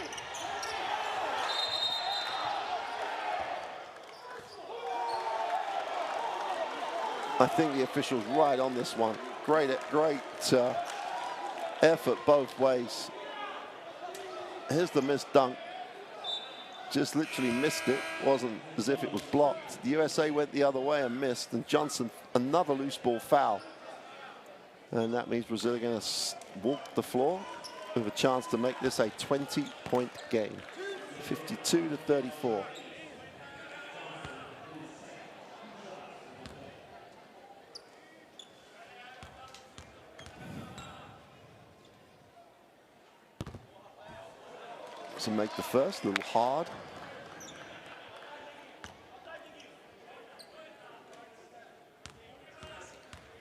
I think the official's right on this one. Great effort both ways. Here's the missed dunk. Just literally missed it. Wasn't as if it was blocked. The USA went the other way and missed. And Johnson, another loose ball foul. And that means Brazil are going to walk the floor with a chance to make this a 20-point game. 52-34. To make the first, a little hard.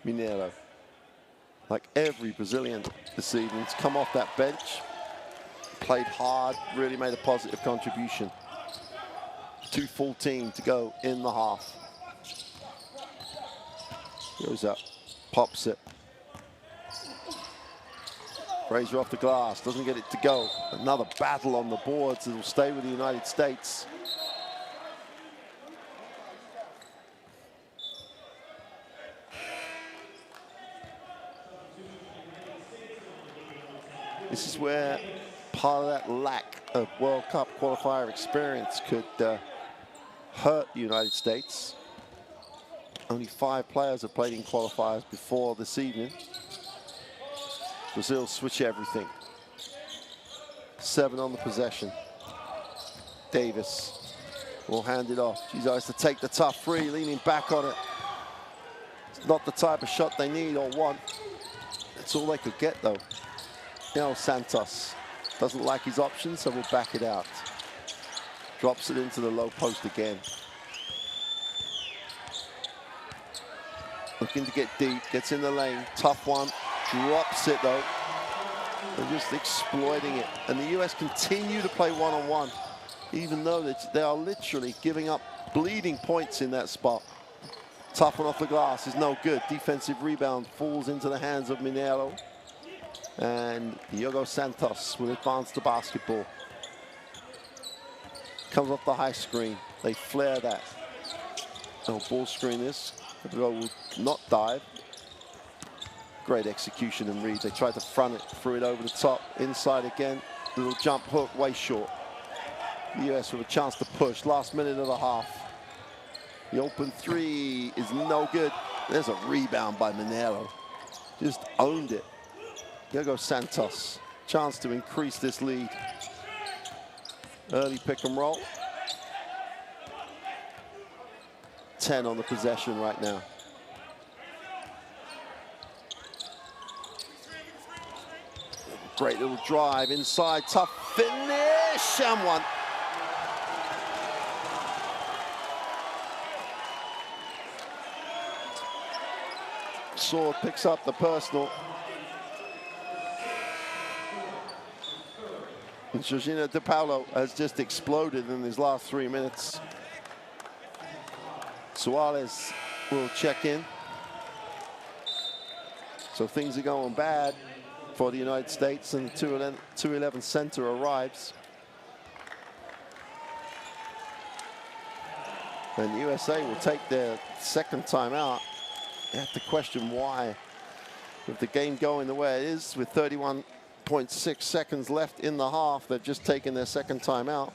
Minero, like every Brazilian this evening, has come off that bench, played hard, really made a positive contribution. 2:14 to go in the half. Goes up, pops it. Frazier off the glass, doesn't get it to go. Another battle on the boards. It'll stay with the United States. This is where part of that lack of World Cup qualifier experience could hurt the United States. Only 5 players have played in qualifiers before this evening. Brazil switch everything. 7 on the possession. Davis will hand it off. She has to take the tough free, leaning back on it. It's not the type of shot they need or want. It's all they could get, though. Santos doesn't like his options, so we'll back it out. Drops it into the low post again. Looking to get deep, gets in the lane, tough one. Drops it though. They're just exploiting it. And the US continue to play one-on-one, even though they are literally giving up bleeding points in that spot. Tough one off the glass is no good. Defensive rebound falls into the hands of Minero. And Diogo Santos will advance the basketball. Comes off the high screen. They flare that. No ball screen this. Will not dive. Great execution and read. They tried to front it, threw it over the top, inside again. Little jump hook, way short. The US with a chance to push. Last minute of the half. The open 3 is no good. There's a rebound by Minero. Just owned it. Diogo Santos. Chance to increase this lead. Early pick and roll. 10 on the possession right now. Great little drive inside, tough finish, and one. Sword picks up the personal. And Jorginho De Paulo has just exploded in his last 3 minutes. Suarez will check in. So things are going bad for the United States, and the 211 center arrives. And USA will take their second timeout. You have to question why, with the game going the way it is, with 31.6 seconds left in the half, they've just taken their second timeout.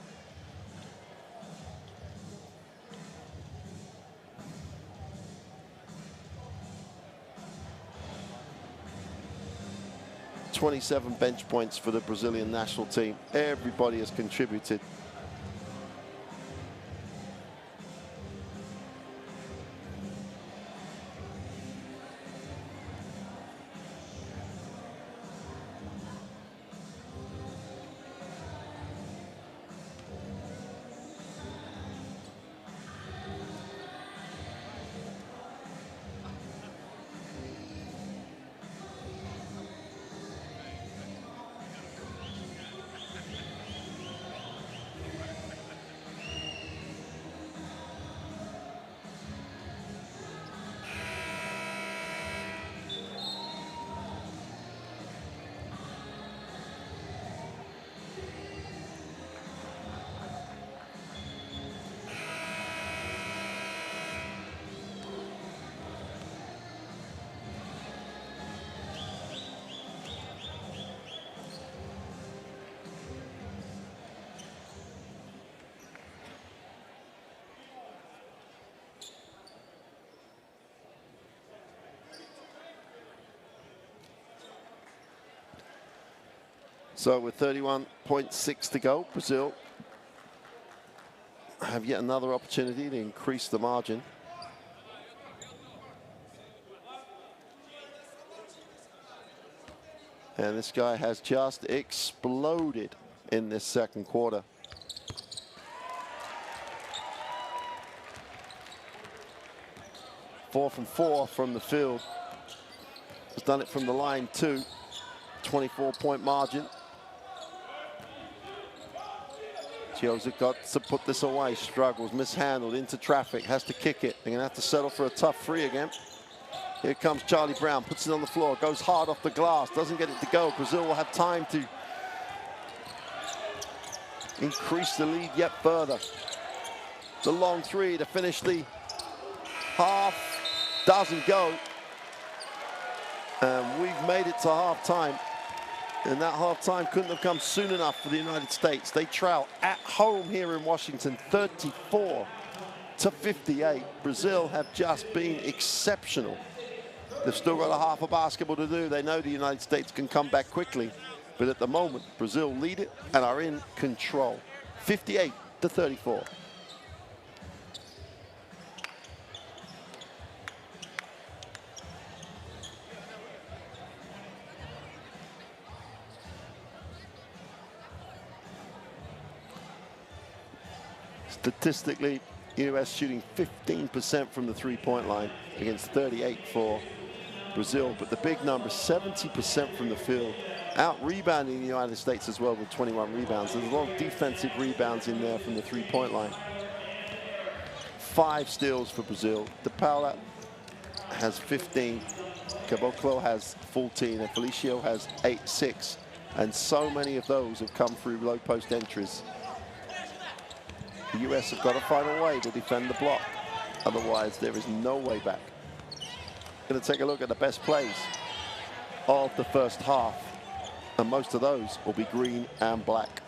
.27 bench points for the Brazilian national team. Everybody has contributed. So with 31.6 to go, Brazil have yet another opportunity to increase the margin. And this guy has just exploded in this second quarter. Four from the field. Has done it from the line too. 24-point margin. Joseph got to put this away, struggles, mishandled, into traffic, has to kick it. They're gonna have to settle for a tough free again. Here comes Charlie Brown, puts it on the floor, goes hard off the glass, doesn't get it to go. Brazil will have time to increase the lead yet further. The long three to finish the half, doesn't go. And we've made it to halftime. And that halftime couldn't have come soon enough for the United States. They trail at home here in Washington, 34-58. Brazil have just been exceptional. They've still got a half of basketball to do. They know the United States can come back quickly. But at the moment, Brazil lead it and are in control. 58-34. Statistically, US shooting 15% from the three-point line against 38 for Brazil. But the big number, 70% from the field. Out-rebounding the United States as well with 21 rebounds. There's a lot of defensive rebounds in there from the three-point line. 5 steals for Brazil. De Paula has 15. Caboclo has 14. And Felicio has 8-6. And so many of those have come through low post entries. The US have got to find a way to defend the block. Otherwise, there is no way back. Going to take a look at the best plays of the first half. And most of those will be green and black.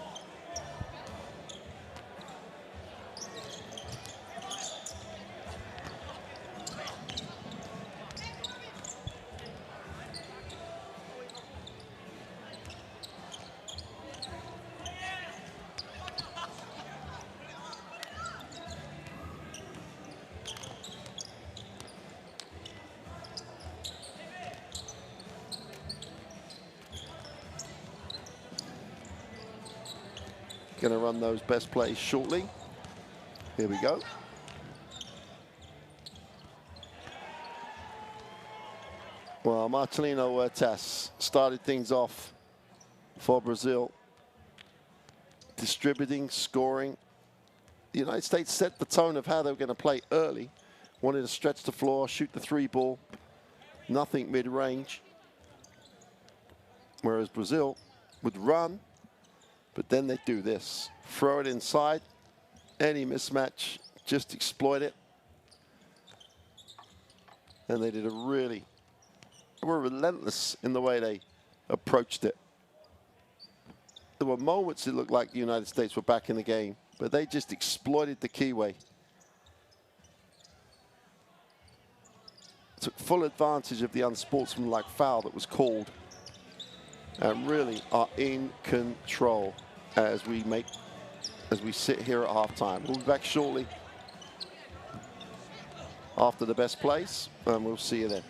going to run those best plays shortly. Here we go. Well, Marcelino Huertas started things off for Brazil, distributing, scoring. The United States set the tone of how they were going to play early. Wanted to stretch the floor, shoot the three ball, nothing mid-range. Whereas Brazil would run, but then they'd do this. Throw it inside, any mismatch, just exploit it. And they did they were relentless in the way they approached it. There were moments it looked like the United States were back in the game, but they just exploited the keyway. Took full advantage of the unsportsmanlike foul that was called and really are in control as we sit here at halftime. We'll be back shortly after the best plays, and we'll see you then.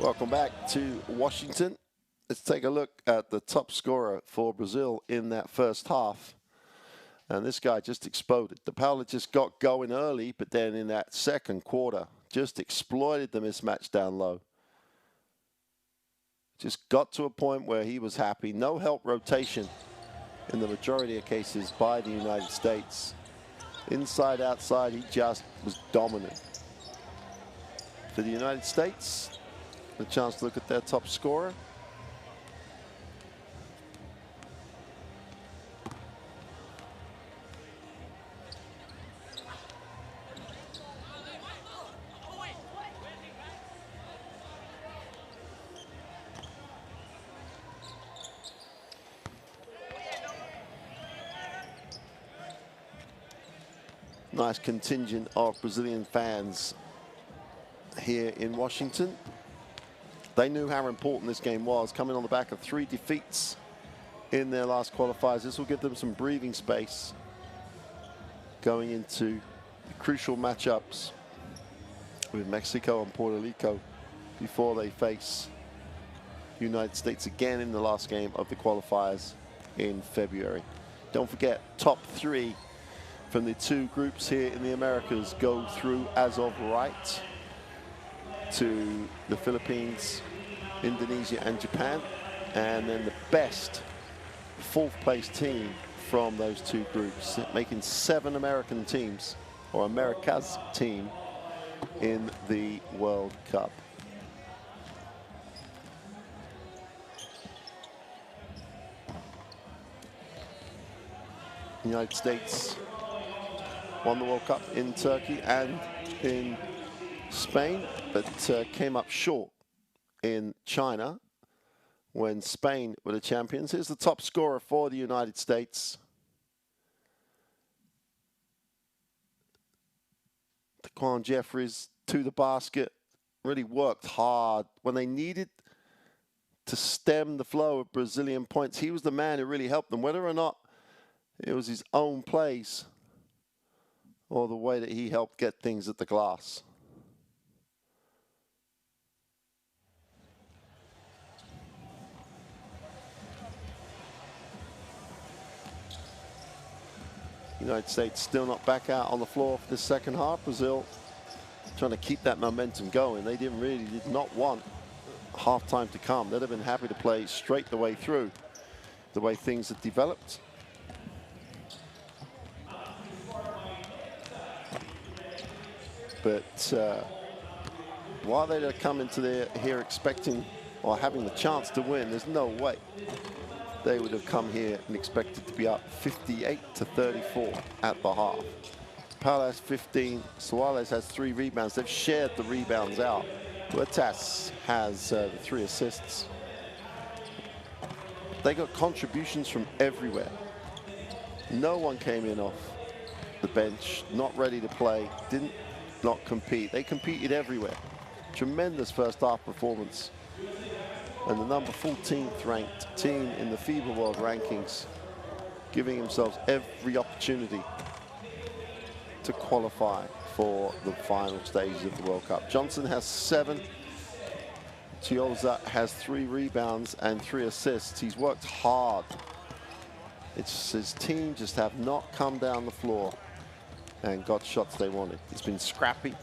Welcome back to Washington. Let's take a look at the top scorer for Brazil in that first half. And this guy just exploded. The Paula just got going early, but then in that second quarter, just exploited the mismatch down low. Just got to a point where he was happy. No help rotation in the majority of cases by the United States. Inside, outside, he just was dominant. For the United States, a chance to look at their top scorer. Nice contingent of Brazilian fans here in Washington. They knew how important this game was, coming on the back of 3 defeats in their last qualifiers. This will give them some breathing space going into the crucial matchups with Mexico and Puerto Rico before they face the United States again in the last game of the qualifiers in February. Don't forget, top 3 from the 2 groups here in the Americas go through as of right to the Philippines, Indonesia, and Japan. And then the best 4th place team from those 2 groups, making 7 American teams, or America's team, in the World Cup. The United States won the World Cup in Turkey and in Spain, but came up short in China when Spain were the champions. Here's the top scorer for the United States. Daquan Jeffries to the basket, really worked hard. When they needed to stem the flow of Brazilian points, he was the man who really helped them, whether or not it was his own plays or the way that he helped get things at the glass. United States still not back out on the floor for the second half. Brazil trying to keep that momentum going. They did not want halftime to come. They'd have been happy to play straight the way through, the way things had developed. But while they'd come into here expecting or having the chance to win, there's no way they would have come here and expected to be up 58-34 at the half. Paula has 15, Suarez has 3 rebounds. They've shared the rebounds out. Huertas has the 3 assists. They got contributions from everywhere. No one came in off the bench, not ready to play, didn't not compete. They competed everywhere. Tremendous first half performance. And the number 14th ranked team in the FIBA World Rankings, giving themselves every opportunity to qualify for the final stages of the World Cup. Johnson has 7. Tioza has 3 rebounds and 3 assists. He's worked hard. It's his team just have not come down the floor and got shots they wanted. It's been scrappy.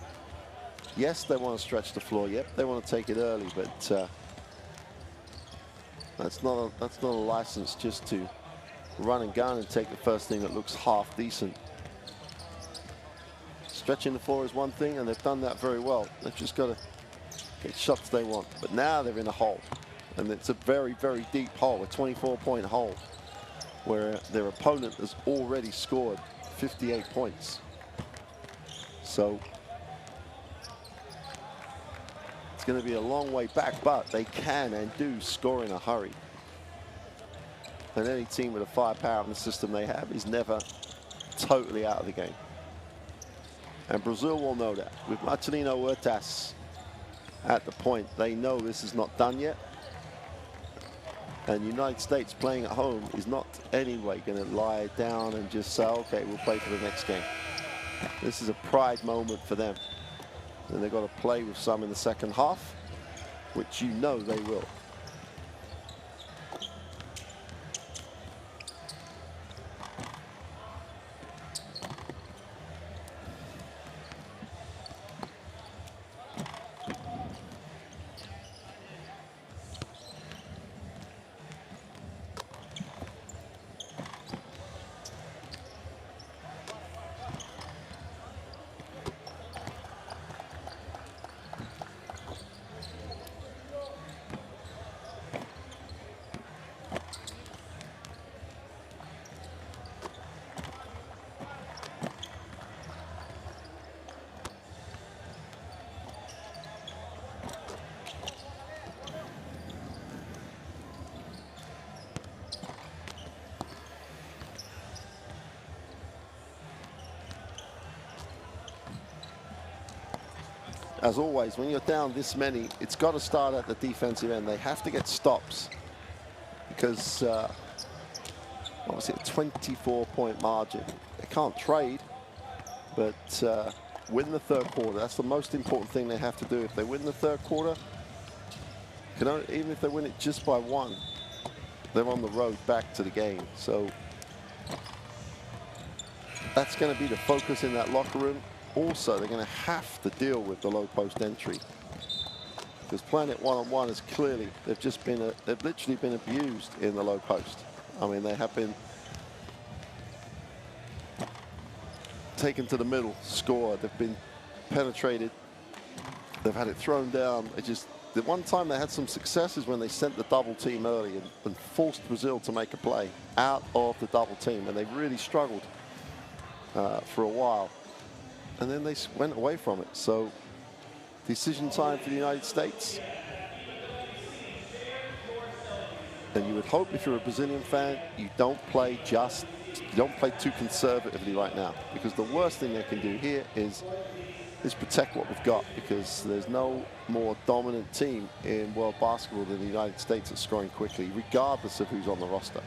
Yes, they want to stretch the floor. Yep, they want to take it early, but that's not a license just to run and gun and take the first thing that looks half decent. Stretching the floor is one thing, and they've done that very well. They've just got to get shots they want. But now they're in a hole, and it's a very, very deep hole, a 24-point hole, where their opponent has already scored 58 points. So it's going to be a long way back, but they can and do score in a hurry. And any team with a firepower in the system they have is never totally out of the game. And Brazil will know that. With Marcelino Huertas at the point, they know this is not done yet. And the United States playing at home is not anyway going to lie down and just say, okay, we'll play for the next game. This is a pride moment for them. And they've got to play with some in the second half. which you know they will. As always, when you're down this many, it's got to start at the defensive end. They have to get stops because obviously a 24-point margin. They can't trade, but win the third quarter. That's the most important thing they have to do. If they win the third quarter, even if they win it just by 1, they're on the road back to the game. So that's going to be the focus in that locker room. Also, they're going to have to deal with the low post entry because playing it one-on-one is clearly they've literally been abused in the low post. I mean, they have been taken to the middle, scored. They've been penetrated. They've had it thrown down. The one time they had some success is when they sent the double team early and forced Brazil to make a play out of the double team, and they really struggled for a while. And then they went away from it. So decision time for the United States. And you would hope if you're a Brazilian fan, you don't play too conservatively right now, because the worst thing they can do here is protect what we've got, because there's no more dominant team in world basketball than the United States at scoring quickly, regardless of who's on the roster.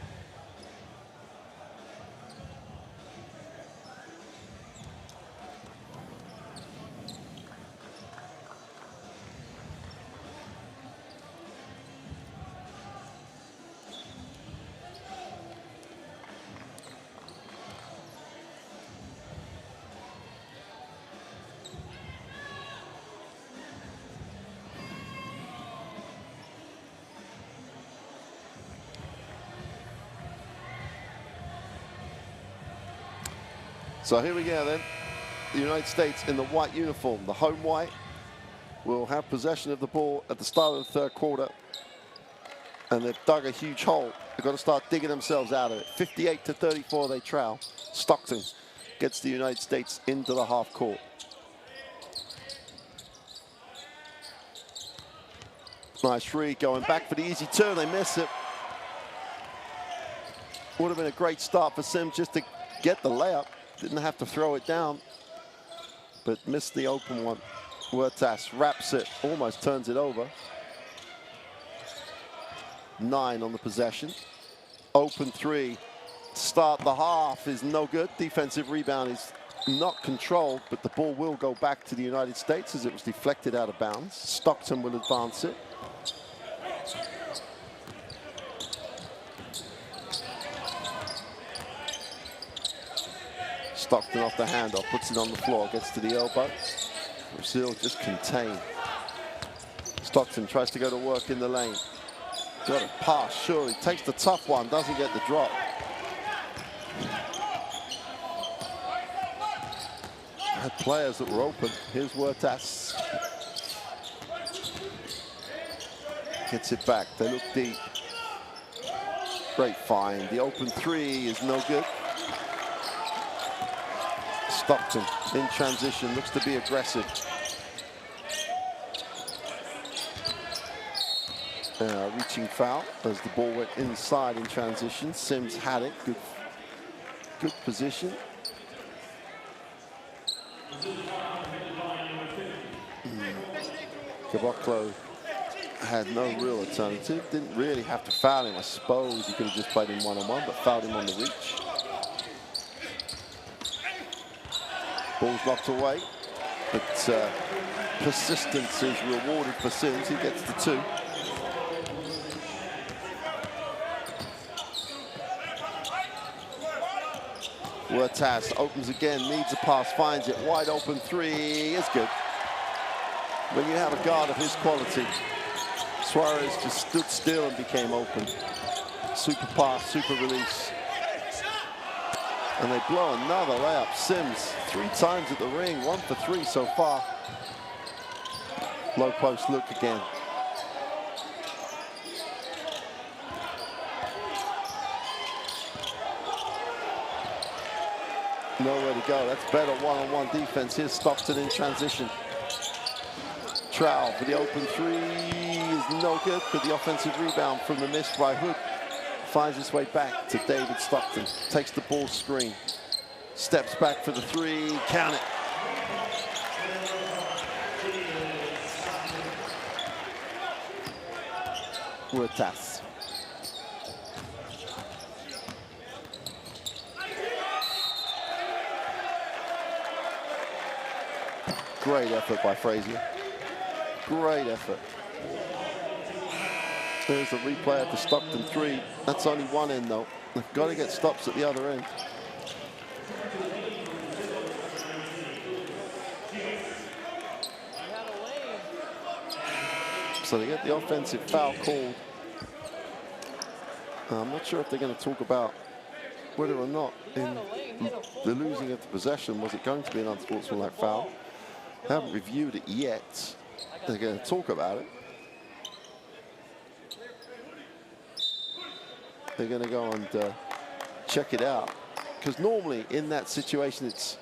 So here we go then. The United States in the white uniform, the home white, will have possession of the ball at the start of the third quarter. And they've dug a huge hole. They've got to start digging themselves out of it. 58-34 they trail. Stockton gets the United States into the half court. Nice three, going back for the easy turn. They miss it. Would have been a great start for Sims just to get the layup. Didn't have to throw it down, but missed the open one. Huertas wraps it, almost turns it over. 9 on the possession. Open three. Start the half is no good. Defensive rebound is not controlled, but the ball will go back to the United States as it was deflected out of bounds. Stockton will advance it. Stockton off the handoff, puts it on the floor, gets to the elbow. Brazil just contained. Stockton tries to go to work in the lane. Got a pass, surely. Takes the tough one, doesn't get the drop. Had players that were open. Here's Huertas. Gets it back, they look deep. Great find. The open three is no good. Stockton in transition, looks to be aggressive. Reaching foul as the ball went inside in transition. Sims had it, good position. Caboclo had no real alternative. Didn't really have to foul him. I suppose he could have just played him one-on-one, but fouled him on the reach. Ball's knocked away. But persistence is rewarded for Sims. He gets the 2. Huertas opens again, needs a pass, finds it, wide open 3 is good. When you have a guard of his quality, Suarez just stood still and became open. Super pass, super release. And they blow another layup. Sims 3 times at the ring, 1 for 3 so far. Low post look again. Nowhere to go. That's better one-on-one defense. Here's Stockton in transition. Trowell for the open 3 is no good, but the offensive rebound from the miss by Hood finds its way back to David Stockton. Takes the ball screen. Steps back for the 3. Count it. Huertas. Great effort by Frazier. Great effort. There's the replay of the Stockton 3. That's only one end though. They've got to get stops at the other end. So they get the offensive foul called. I'm not sure if they're going to talk about whether or not in the losing of the possession, was it going to be an unsportsmanlike foul? They haven't reviewed it yet. They're going to talk about it. They're going to go and check it out. Because normally in that situation, it's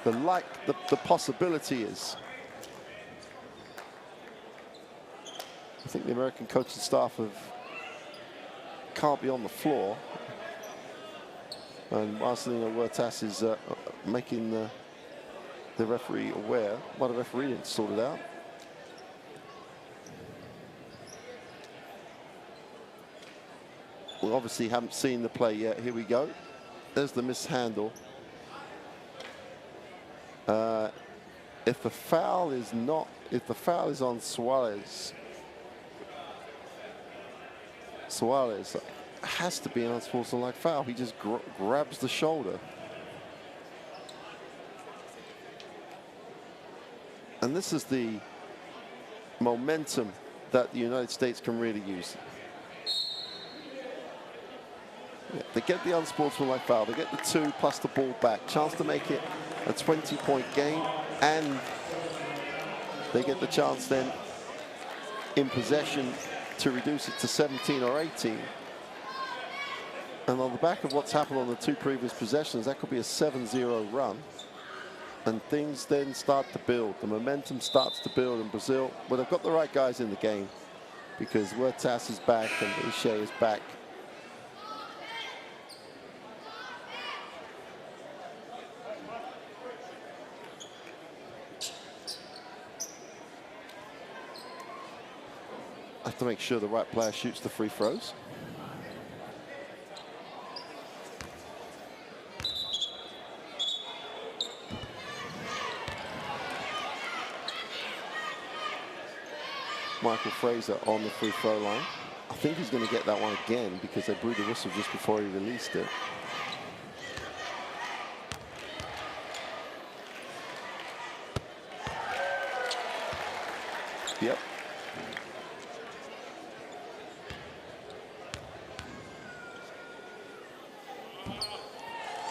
the possibility is, I think the American coaching staff can't be on the floor. And Marcelino Huertas is making the referee aware. Why the referee didn't sort it out. We obviously haven't seen the play yet. Here we go. There's the mishandle. If the foul is on Suarez has to be an unsportsmanlike foul. He just grabs the shoulder. And this is the momentum that the United States can really use. Yeah, they get the unsportsmanlike foul. They get the 2 plus the ball back. Chance to make it a 20-point game. And they get the chance then in possession to reduce it to 17 or 18. And on the back of what's happened on the 2 previous possessions, that could be a 7-0 run. And things then start to build. The momentum starts to build in Brazil. But they've got the right guys in the game because Huertas is back and Ishii is back. I have to make sure the right player shoots the free throws. Michael Fraser on the free throw line. I think he's going to get that one again because they blew the whistle just before he released it. Yep.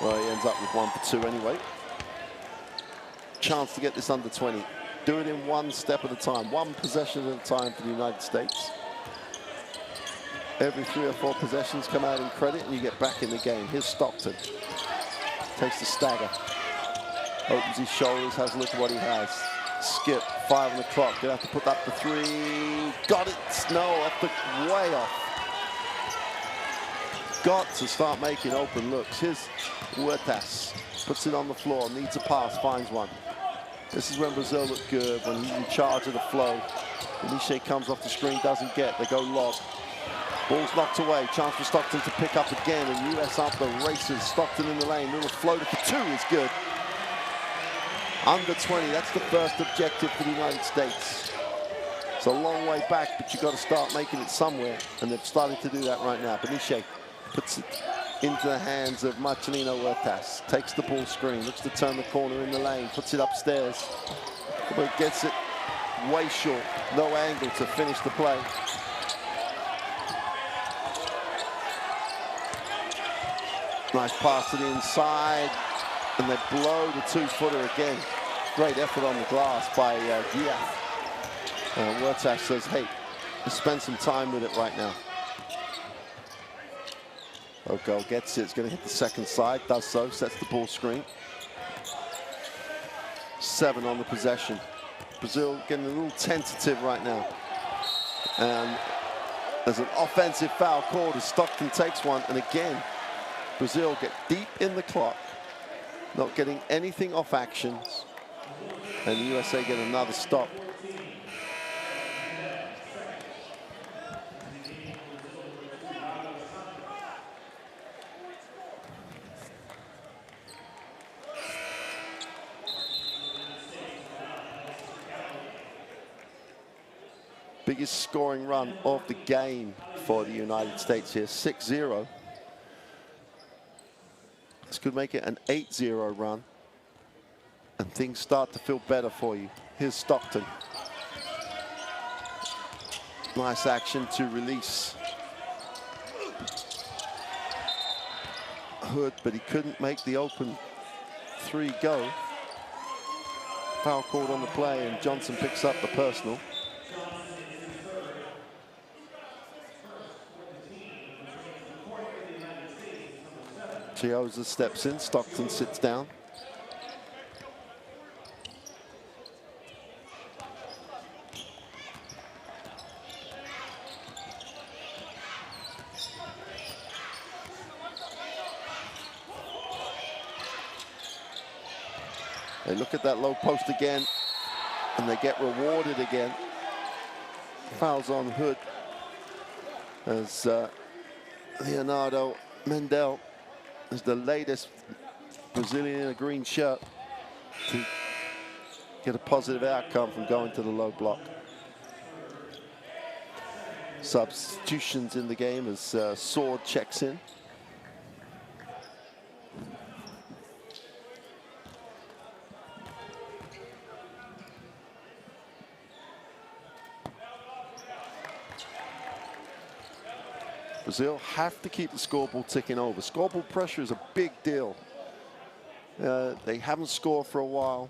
Well, he ends up with 1 for 2 anyway. Chance to get this under 20. Do it in 1 step at a time, 1 possession at a time for the United States. Every 3 or 4 possessions come out in credit and you get back in the game. Here's Stockton. Takes the stagger. Opens his shoulders, has a look at what he has. Skip, 5 on the clock. Gonna have to put up the 3. Got it. No, way off. Got to start making open looks. Here's Huertas. Puts it on the floor, needs a pass, finds one. This is when Brazil look good, when he's in charge of the flow. Ishii comes off the screen, doesn't get, they go lob. Ball's knocked away, chance for Stockton to pick up again, and US up the races. Stockton in the lane, little floater for 2 is good. Under 20, that's the first objective for the United States. It's a long way back, but you've got to start making it somewhere, and they've started to do that right now. Beniche puts it into the hands of Marcelino Huertas, takes the ball screen, looks to turn the corner in the lane, puts it upstairs, but gets it way short, no angle to finish the play. Nice pass to the inside, and they blow the two-footer again. Great effort on the glass by Diaz. Huertas says, hey, let's spend some time with it right now. Oko gets it, it's going to hit the second side, does so, sets the ball screen. 7 on the possession. Brazil getting a little tentative right now. And there's an offensive foul called as Stockton takes one, and again, Brazil get deep in the clock, not getting anything off actions, and the USA get another stop. Biggest scoring run of the game for the United States here, 6-0. This could make it an 8-0 run, and things start to feel better for you. Here's Stockton. Nice action to release Hood, but he couldn't make the open 3 go. Foul called on the play, and Johnson picks up the personal. Chiozza steps in, Stockton sits down. They look at that low post again, and they get rewarded again. Fouls on Hood as Leonardo Mendel is the latest Brazilian in a green shirt to get a positive outcome from going to the low block. Substitutions in the game as Sword checks in. Brazil have to keep the scoreboard ticking over. Scoreboard pressure is a big deal. They haven't scored for a while.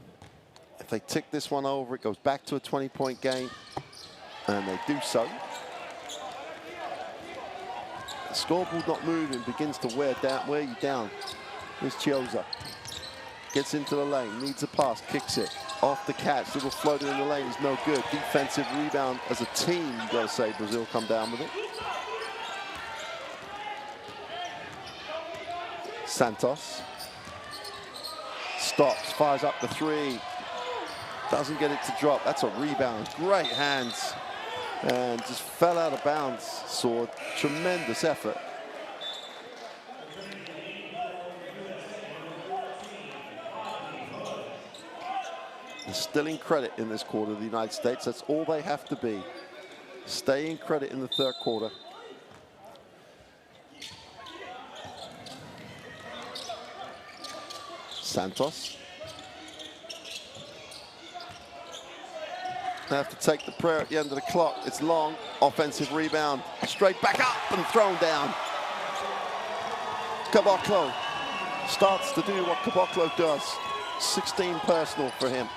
If they tick this one over, it goes back to a 20-point game, and they do so. The scoreboard not moving begins to wear you down. Here's Chiozza. Gets into the lane, needs a pass, kicks it. Off the catch, little floater in the lane is no good. Defensive rebound as a team, you gotta say, Brazil come down with it. Santos stops, fires up the 3, doesn't get it to drop. That's a rebound, great hands, and just fell out of bounds. Sword, tremendous effort. They're still in credit in this quarter, the United States. That's all they have to be. Stay in credit in the third quarter. Santos. They have to take the prayer at the end of the clock. It's long, offensive rebound, straight back up and thrown down. Caboclo starts to do what Caboclo does. 16 personal for him.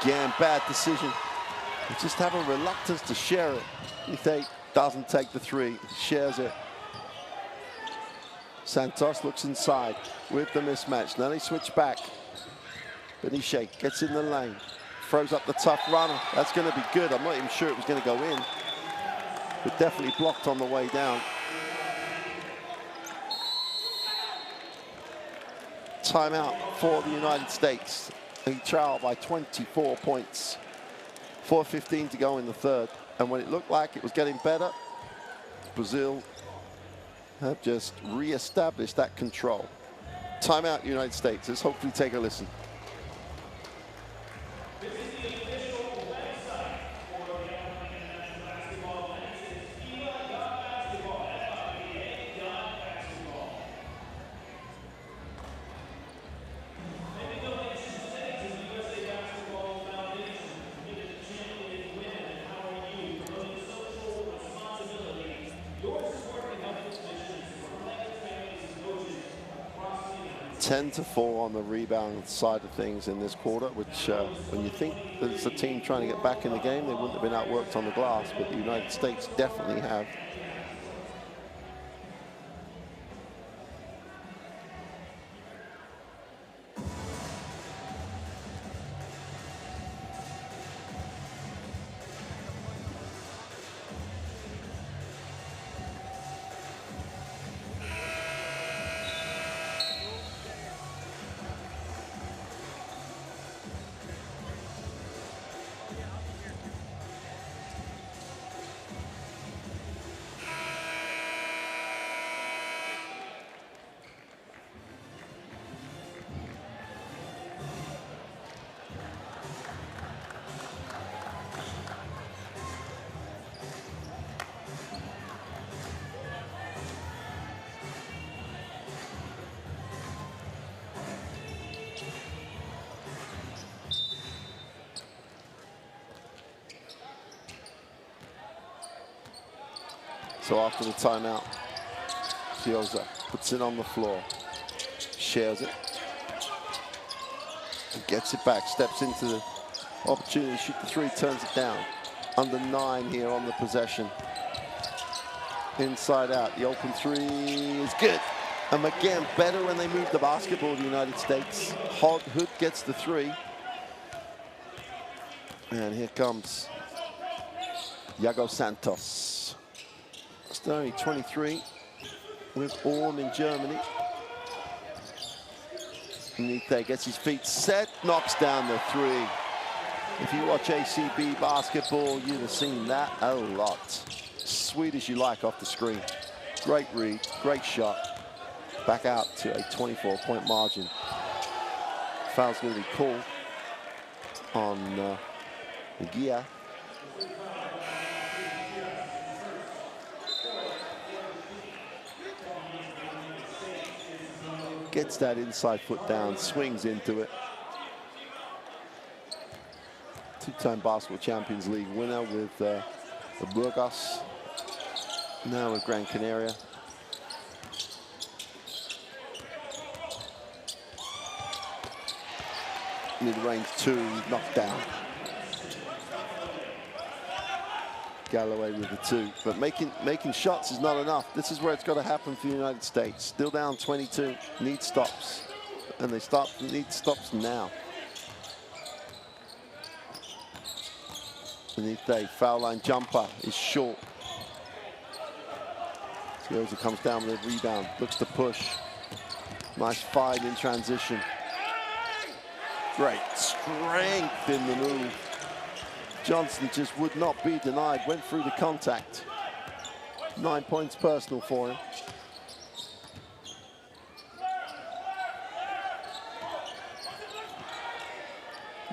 Again, bad decision. They just have a reluctance to share it. He doesn't take the 3, shares it. Santos looks inside with the mismatch. Now they switch back. Beniche gets in the lane, throws up the tough runner. That's going to be good. I'm not even sure it was going to go in, but definitely blocked on the way down. Timeout for the United States. They trail by 24 points. 4:15 to go in the third. And when it looked like it was getting better, Brazil have just re-established that control. Timeout, United States. Let's hopefully take a listen. This is the official website for the International Basketball Alliance. It's FIBA.basketball, FIBA.basketball. Many donations today to the USA Basketball Foundation, committed to championing women and empowering youth, promoting social responsibility. Your support can help this mission for players, families, and coaches across the United States. 10-4 on the rebound side of things in this quarter, which when you think that it's a team trying to get back in the game, they wouldn't have been outworked on the glass, but the United States definitely have. So after the timeout, Fioza puts it on the floor, shares it, and gets it back, steps into the opportunity to shoot the three, turns it down. Under 9 here on the possession. Inside out, the open three is good. And again, better when they move the basketball, the United States. Hood gets the 3. And here comes Iago Santos. Still only 23, with born in Germany. Nite gets his feet set, knocks down the 3. If you watch ACB basketball, you'd have seen that a lot. Sweet as you like off the screen. Great read, great shot. Back out to a 24-point margin. Foul's going to be called on Gia. Gets that inside foot down, swings into it. Two-time Basketball Champions League winner with the Burgos, now with Gran Canaria. Mid-range 2, knocked down. Galloway with the 2, but making shots is not enough. This is where it's got to happen for the United States. Still down 22, need stops, and they need stops now. Nite, foul line jumper is short. Skills comes down with a rebound, looks to push. Nice fight in transition. Great strength in the move. Johnson just would not be denied, went through the contact. 9 points personal for him.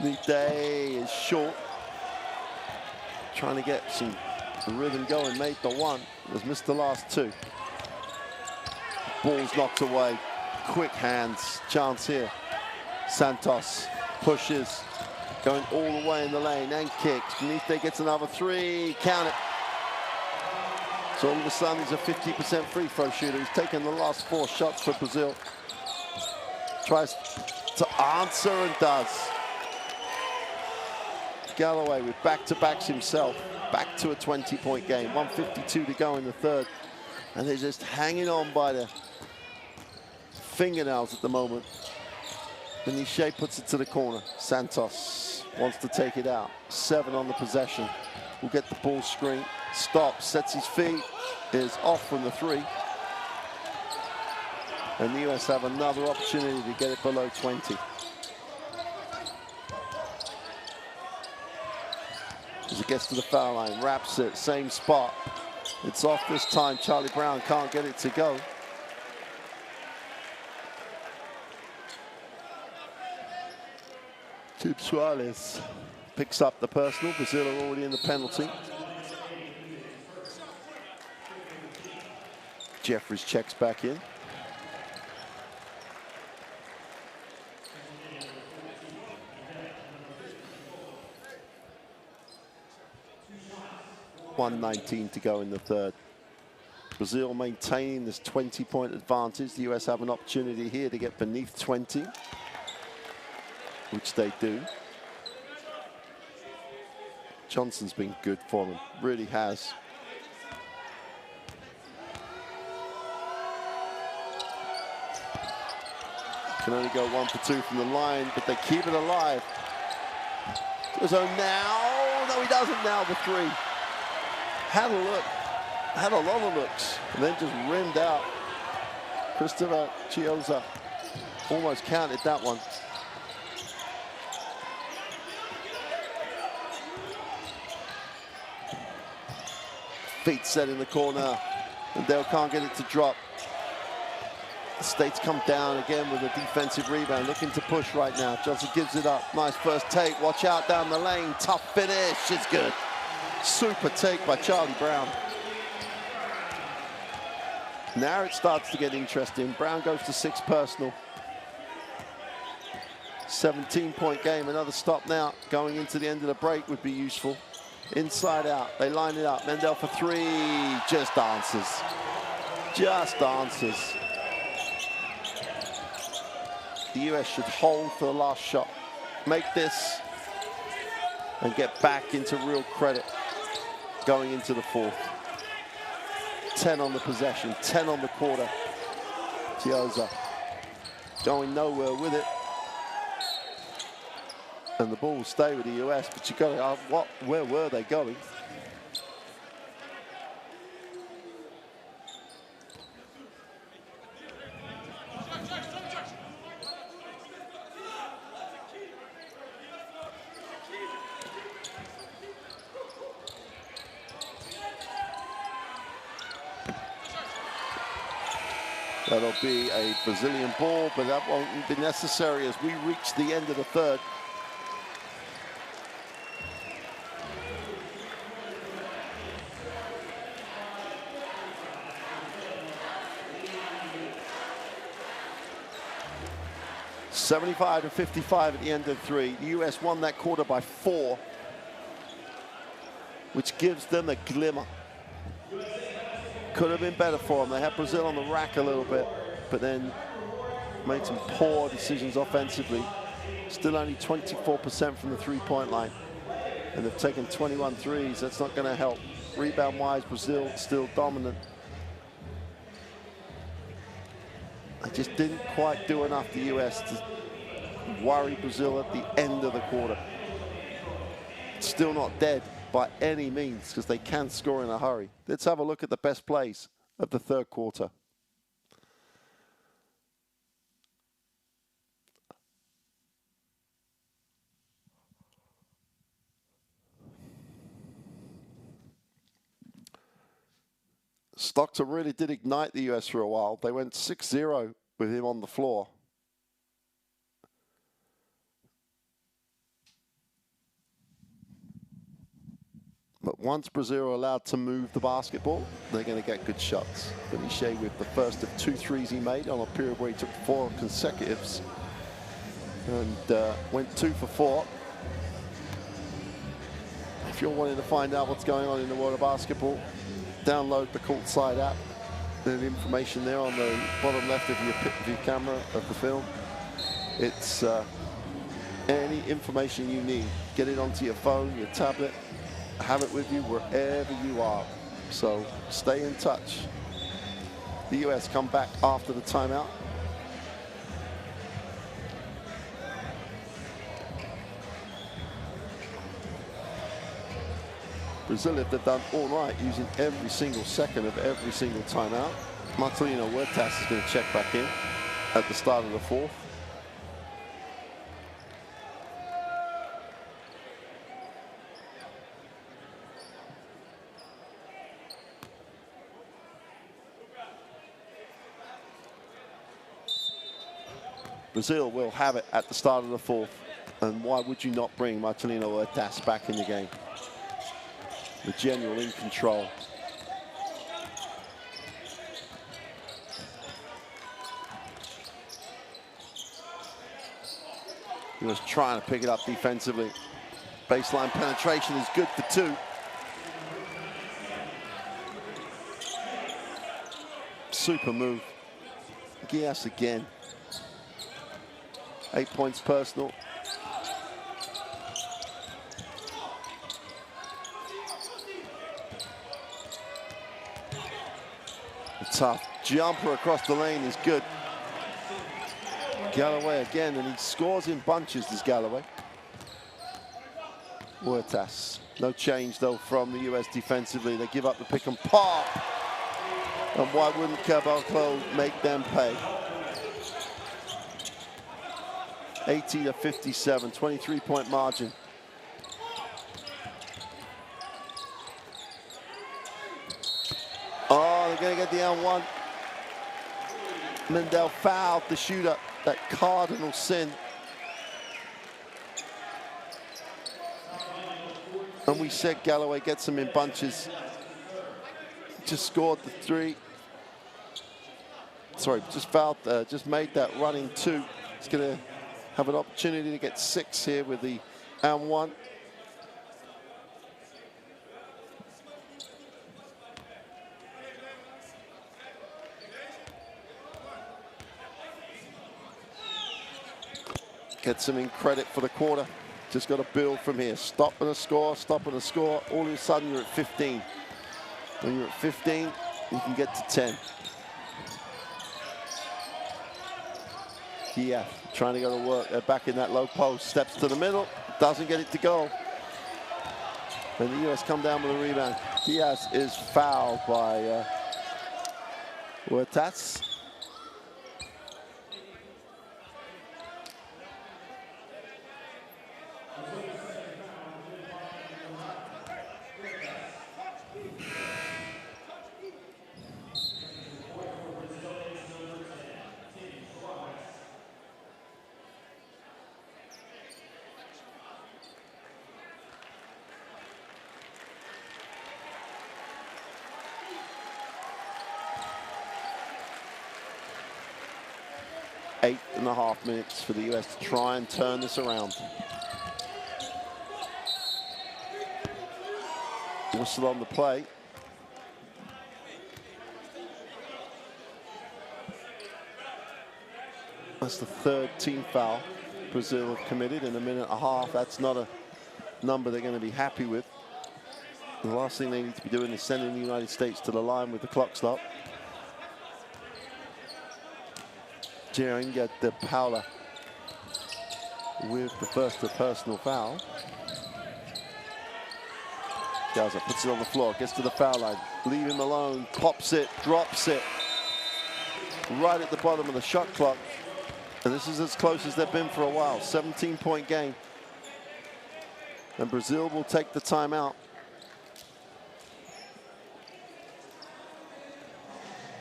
Nite is short. Trying to get some rhythm going, made the 1. Has missed the last 2. Ball's knocked away. Quick hands, chance here. Santos pushes. Going all the way in the lane and kicks. Nite gets another 3, count it. So all of a sudden he's a 50% free throw shooter. He's taken the last 4 shots for Brazil. Tries to answer and does. Galloway with back-to-backs himself. Back to a 20-point game. 1:52 to go in the 3rd. And they're just hanging on by the fingernails at the moment. Nite puts it to the corner. Santos wants to take it out. 7 on the possession. Will get the ball screen. Stops, sets his feet. Is off from the 3. And the US have another opportunity to get it below 20. As it gets to the foul line, wraps it, same spot. It's off this time. Charlie Brown can't get it to go. Tube Suarez picks up the personal. Brazil are already in the penalty. Jeffries checks back in. .119 to go in the third. Brazil maintaining this 20-point advantage. The US have an opportunity here to get beneath 20, which they do. Johnson's been good for them, really has. Can only go 1 for 2 from the line, but they keep it alive. So now, no, he doesn't now, the three. Had a look, had a lot of looks, and then just rimmed out. Christopher Chiozza almost counted that one. Feet set in the corner, and Dale can't get it to drop. The States come down again with a defensive rebound, looking to push right now. Johnson gives it up. Nice first take. Watch out down the lane. Tough finish. It's good. Super take by Charlie Brown. Now it starts to get interesting. Brown goes to 6 personal. 17-point game. Another stop now. Going into the end of the break would be useful. Inside out. They line it up. Mendel for 3. Just answers. Just answers. The US should hold for the last shot. Make this and get back into real credit going into the fourth. 10 on the possession, 10 on the quarter. Chiozza going nowhere with it. And the ball will stay with the US, but you got to ask, where were they going? That'll be a Brazilian ball, but that won't be necessary as we reach the end of the third. (75-55) at the end of 3. The US won that quarter by 4, which gives them a glimmer. Could have been better for them. They had Brazil on the rack a little bit, but then made some poor decisions offensively. Still only 24% from the three-point line. And they've taken 21 threes. That's not going to help. Rebound-wise, Brazil still dominant. They just didn't quite do enough, the US, to worry Brazil at the end of the quarter. Still not dead by any means, because they can score in a hurry. Let's have a look at the best plays of the third quarter. Stockton really did ignite the US for a while. They went 6-0 with him on the floor. But once Brazil are allowed to move the basketball, they're going to get good shots. Beniche with the first of 2 threes he made on a period where he took 4 consecutives. And went 2 for 4. If you're wanting to find out what's going on in the world of basketball, download the Courtside app. There's information there on the bottom left of your camera of the film. It's any information you need. Get it onto your phone, your tablet. Have it with you wherever you are. So stay in touch. The US come back after the timeout. Brazil, if they've done all right, using every single second of every single timeout. Marcelino Huertas is going to check back in at the start of the fourth. Brazil will have it at the start of the fourth. And why would you not bring Marcelino Huertas back in the game? The general in control. He was trying to pick it up defensively. Baseline penetration is good for 2. Super move. Gias again. 8 points personal. A tough jumper across the lane is good. Galloway again, and he scores in bunches, this Galloway. Huertas. No change, though, from the US defensively. They give up the pick and pop. And why wouldn't Caboclo make them pay? 80-57, 23-point margin. Oh, they're going to get the N1. Mendel fouled the shooter. That cardinal sin. And we said Galloway gets them in bunches. Just scored the 3. Sorry, just fouled, just made that running 2. He's going to have an opportunity to get 6 here with the and 1. Gets him in credit for the quarter. Just got to build from here. Stop and a score, stop and a score. All of a sudden, you're at 15. When you're at 15, you can get to 10. Yeah, trying to go to work. They're back in that low post. Steps to the middle, doesn't get it to go. And the US come down with a rebound. Diaz is fouled by Huertas. Eight and a half minutes for the US to try and turn this around. Whistle on the play. That's the 3rd team foul Brazil have committed in a minute and a half. That's not a number they're going to be happy with. The last thing they need to be doing is sending the United States to the line with the clock stop. Jeringa de Paula with the first personal foul. Gaza puts it on the floor, gets to the foul line, leave him alone, pops it, drops it. Right at the bottom of the shot clock. And this is as close as they've been for a while. 17-point game. And Brazil will take the timeout.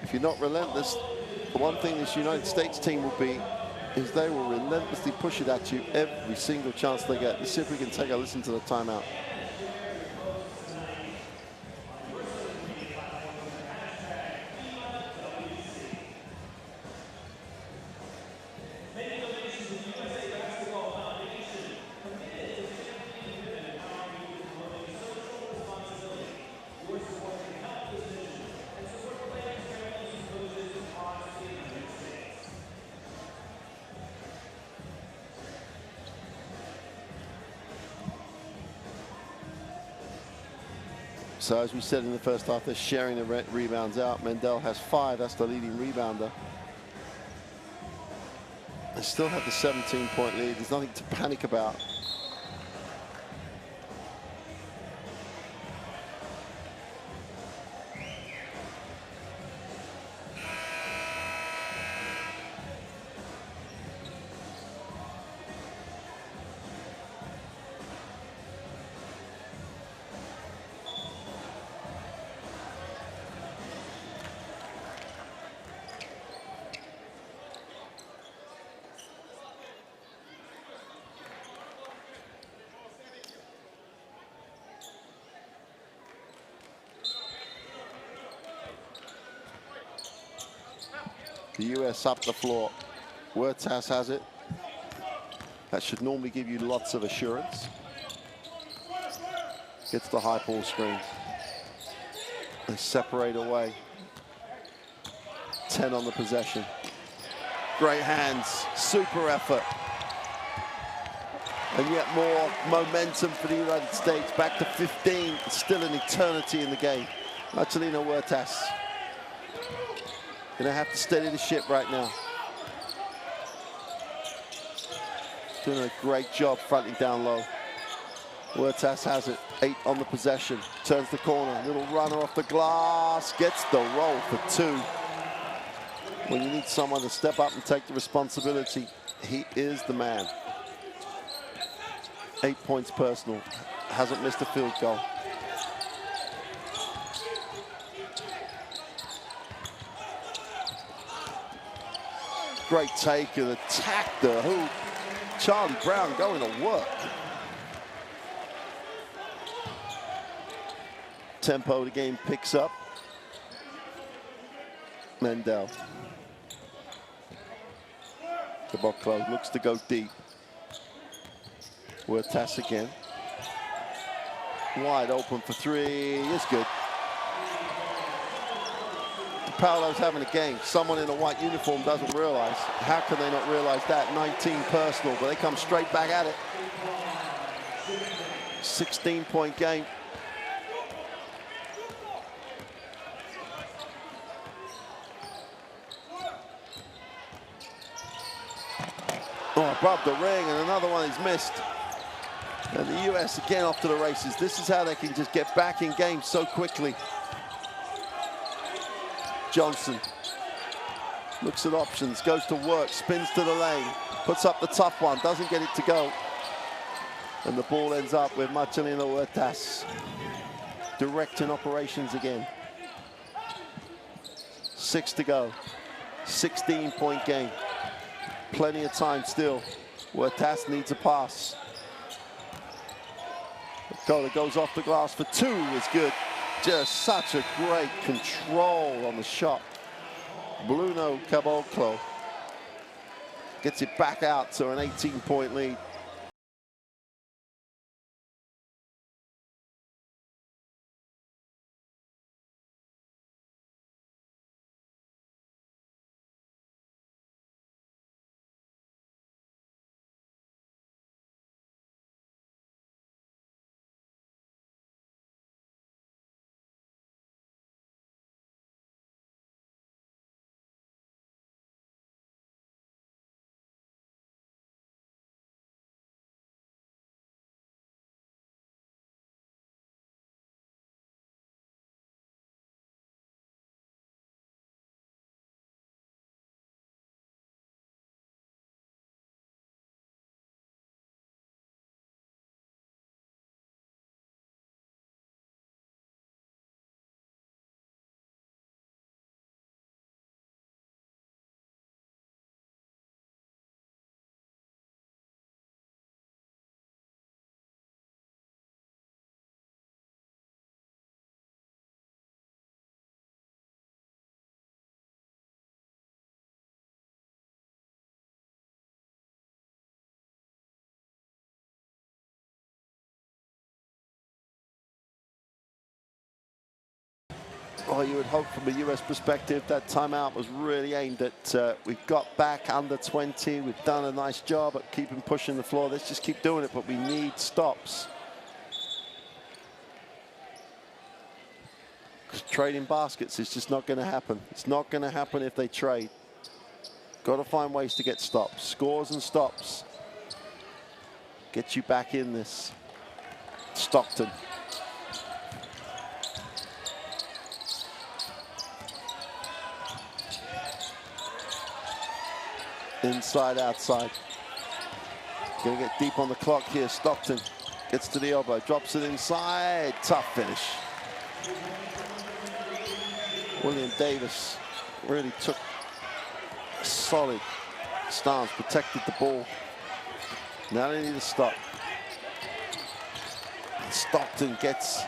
If you're not relentless, the one thing this United States team will be is they will relentlessly push it at you every single chance they get. Let's see if we can take a listen to the timeout. So as we said in the first half, they're sharing the rebounds out. Mendel has 5, that's the leading rebounder. They still have the 17-point lead. There's nothing to panic about. The US up the floor. Huertas has it. That should normally give you lots of assurance. Gets the high ball screen. They separate away. 10 on the possession. Great hands, super effort. And yet more momentum for the United States. Back to 15, still an eternity in the game. Marcelino Huertas. Gonna have to steady the ship right now. Doing a great job fronting down low. Huertas has it, 8 on the possession. Turns the corner, little runner off the glass. Gets the roll for 2. When you need someone to step up and take the responsibility, he is the man. 8 points personal, hasn't missed a field goal. Great take and attack the hoop. Charlie Brown going to work. Tempo of the game picks up. Mendel. Caboclo looks to go deep. Huertas again. Wide open for 3, is good. Paolo's having a game. Someone in a white uniform doesn't realize. How can they not realize that? 19 personal, but they come straight back at it. 16-point game. Oh, above the ring, and another one he's missed. And the US again off to the races. This is how they can just get back in games so quickly. Johnson looks at options, goes to work, spins to the lane, puts up the tough one, doesn't get it to go. And the ball ends up with Marcelino Huertas directing operations again. 6 to go, 16-point game. Plenty of time still. Huertas needs a pass. Cola goes off the glass for 2 is good. Just such a great control on the shot. Bruno Caboclo gets it back out to an 18-point lead. Well, you would hope from a US perspective that timeout was really aimed at, we've got back under 20, we've done a nice job at keeping pushing the floor, let's just keep doing it, but we need stops. Trading baskets is just not going to happen. It's not going to happen if they trade. Got to find ways to get stops. Scores and stops. Get you back in this. Stockton. Inside, outside. Gonna get deep on the clock here. Stockton gets to the elbow, drops it inside. Tough finish. William Davis really took a solid stance, protected the ball. Now they need to stop. Stockton gets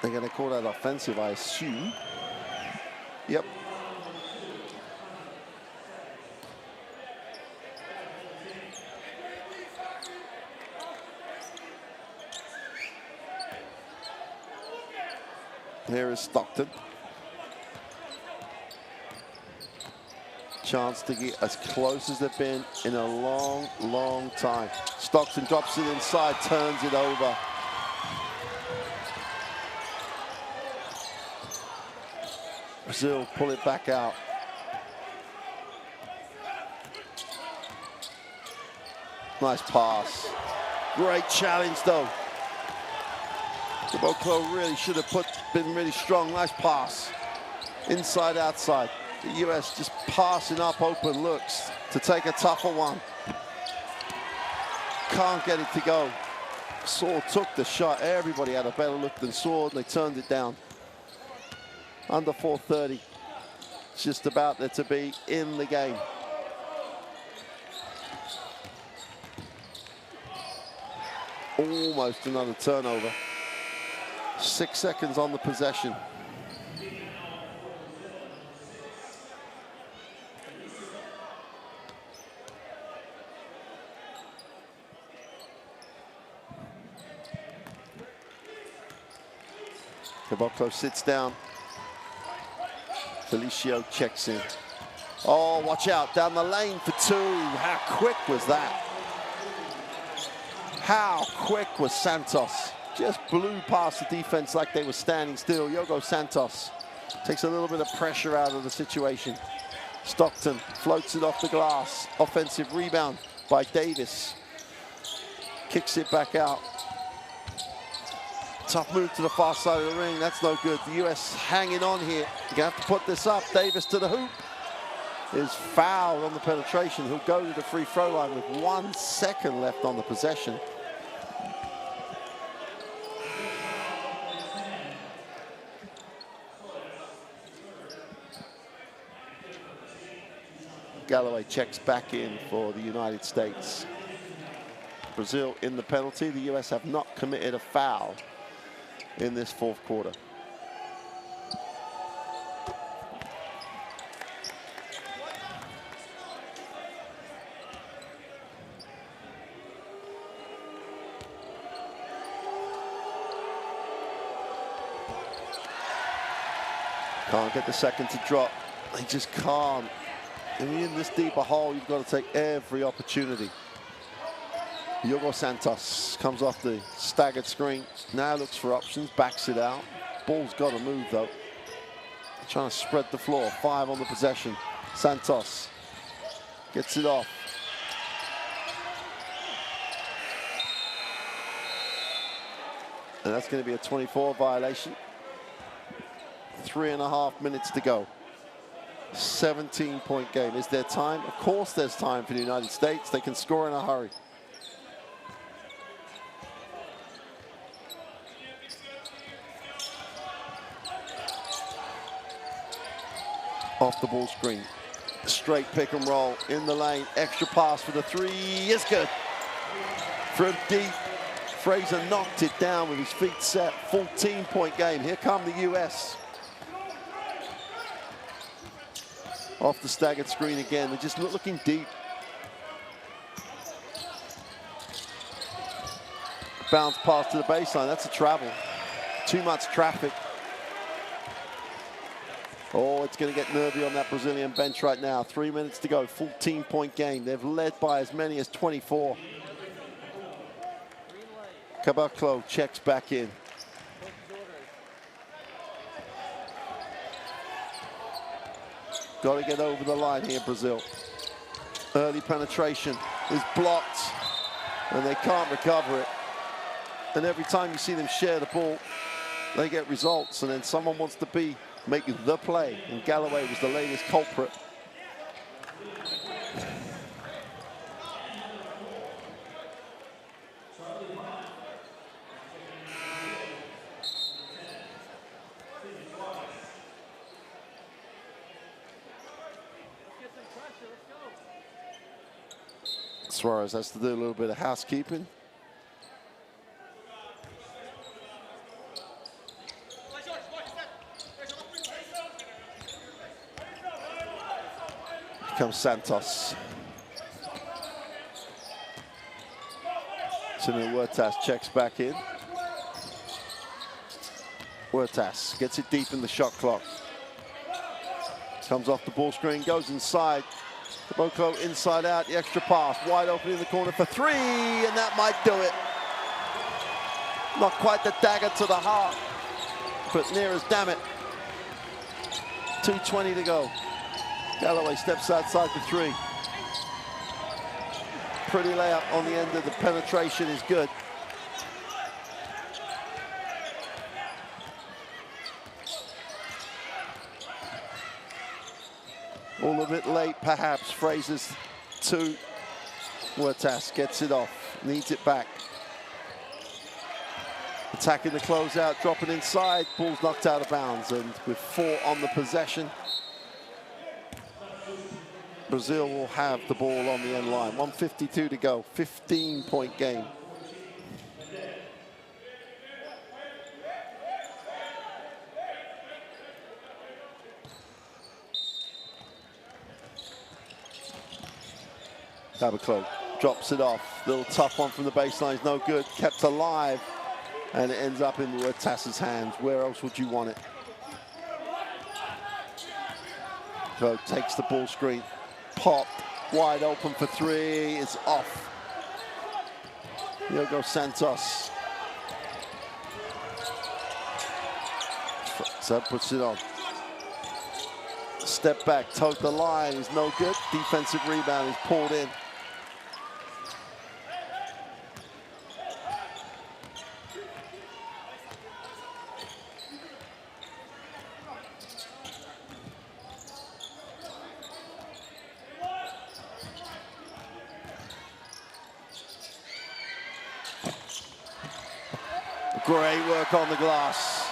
They're going to call that offensive, I assume. Yep. Here is Stockton. Chance to get as close as they've been in a long, long time. Stockton drops it inside, turns it over. Brazil pull it back out. Nice pass. Great challenge though. Caboclo really should have been really strong. Nice pass. Inside, outside. The US just passing up open looks to take a tougher one. Can't get it to go. Sword took the shot. Everybody had a better look than Sword, and they turned it down. Under 4:30. It's just about there to be in the game. Almost another turnover. 6 seconds on the possession. Caboclo sits down. Felicio checks in. Oh, watch out, down the lane for two. How quick was that? How quick was Santos? Just blew past the defense like they were standing still. Yogo Santos takes a little bit of pressure out of the situation. Stockton floats it off the glass. Offensive rebound by Davis. Kicks it back out. Tough move to the far side of the ring. That's no good. The US hanging on here. You're gonna have to put this up. Davis to the hoop. Is fouled on the penetration. He'll go to the free throw line with 1 second left on the possession. Galloway checks back in for the United States. Brazil in the penalty. The US have not committed a foul in this fourth quarter. Can't get the second to drop. They just can't. And in this deeper hole, you've got to take every opportunity. Yogo Santos comes off the staggered screen. Now looks for options, backs it out. Ball's got to move though. Trying to spread the floor. 5 on the possession. Santos gets it off. And that's going to be a 24 violation. 3.5 minutes to go. 17-point game. Is there time? Of course there's time for the United States. They can score in a hurry. Off the ball screen. Straight pick and roll in the lane. Extra pass for the three. Is good. From deep. Fraser knocked it down with his feet set. 14-point game. Here come the US. Off the staggered screen again. They're just looking deep. Bounce pass to the baseline. That's a travel. Too much traffic. Oh, it's going to get nervy on that Brazilian bench right now. 3 minutes to go. 14-point game. They've led by as many as 24. Caboclo checks back in. Got to get over the line here, Brazil. Early penetration is blocked, and they can't recover it. And every time you see them share the ball, they get results, and then someone wants to make the play, and Galloway was the latest culprit. Suarez has to do a little bit of housekeeping. comes Santos. Timur Huertas checks back in. Huertas gets it deep in the shot clock. Comes off the ball screen, goes inside. Caboclo inside out, the extra pass, wide open in the corner for three, and that might do it. Not quite the dagger to the heart, but near as damn it. 2:20 to go. Galloway steps outside the three. Pretty layup on the end of the penetration is good. All a bit late, perhaps. Fraser's two. Huertas gets it off, needs it back. Attacking the closeout, dropping inside. Ball's knocked out of bounds, and with 4 on the possession, Brazil will have the ball on the end line. 1:52 to go, 15-point game. Caboclo drops it off. Little tough one from the baseline is no good. Kept alive, and it ends up in Huertas' hands. Where else would you want it? So takes the ball screen. Popped, wide open for three. It's off. Diogo Santos. So puts it on. Step back, toed the line is no good. Defensive rebound is pulled in. Great work on the glass.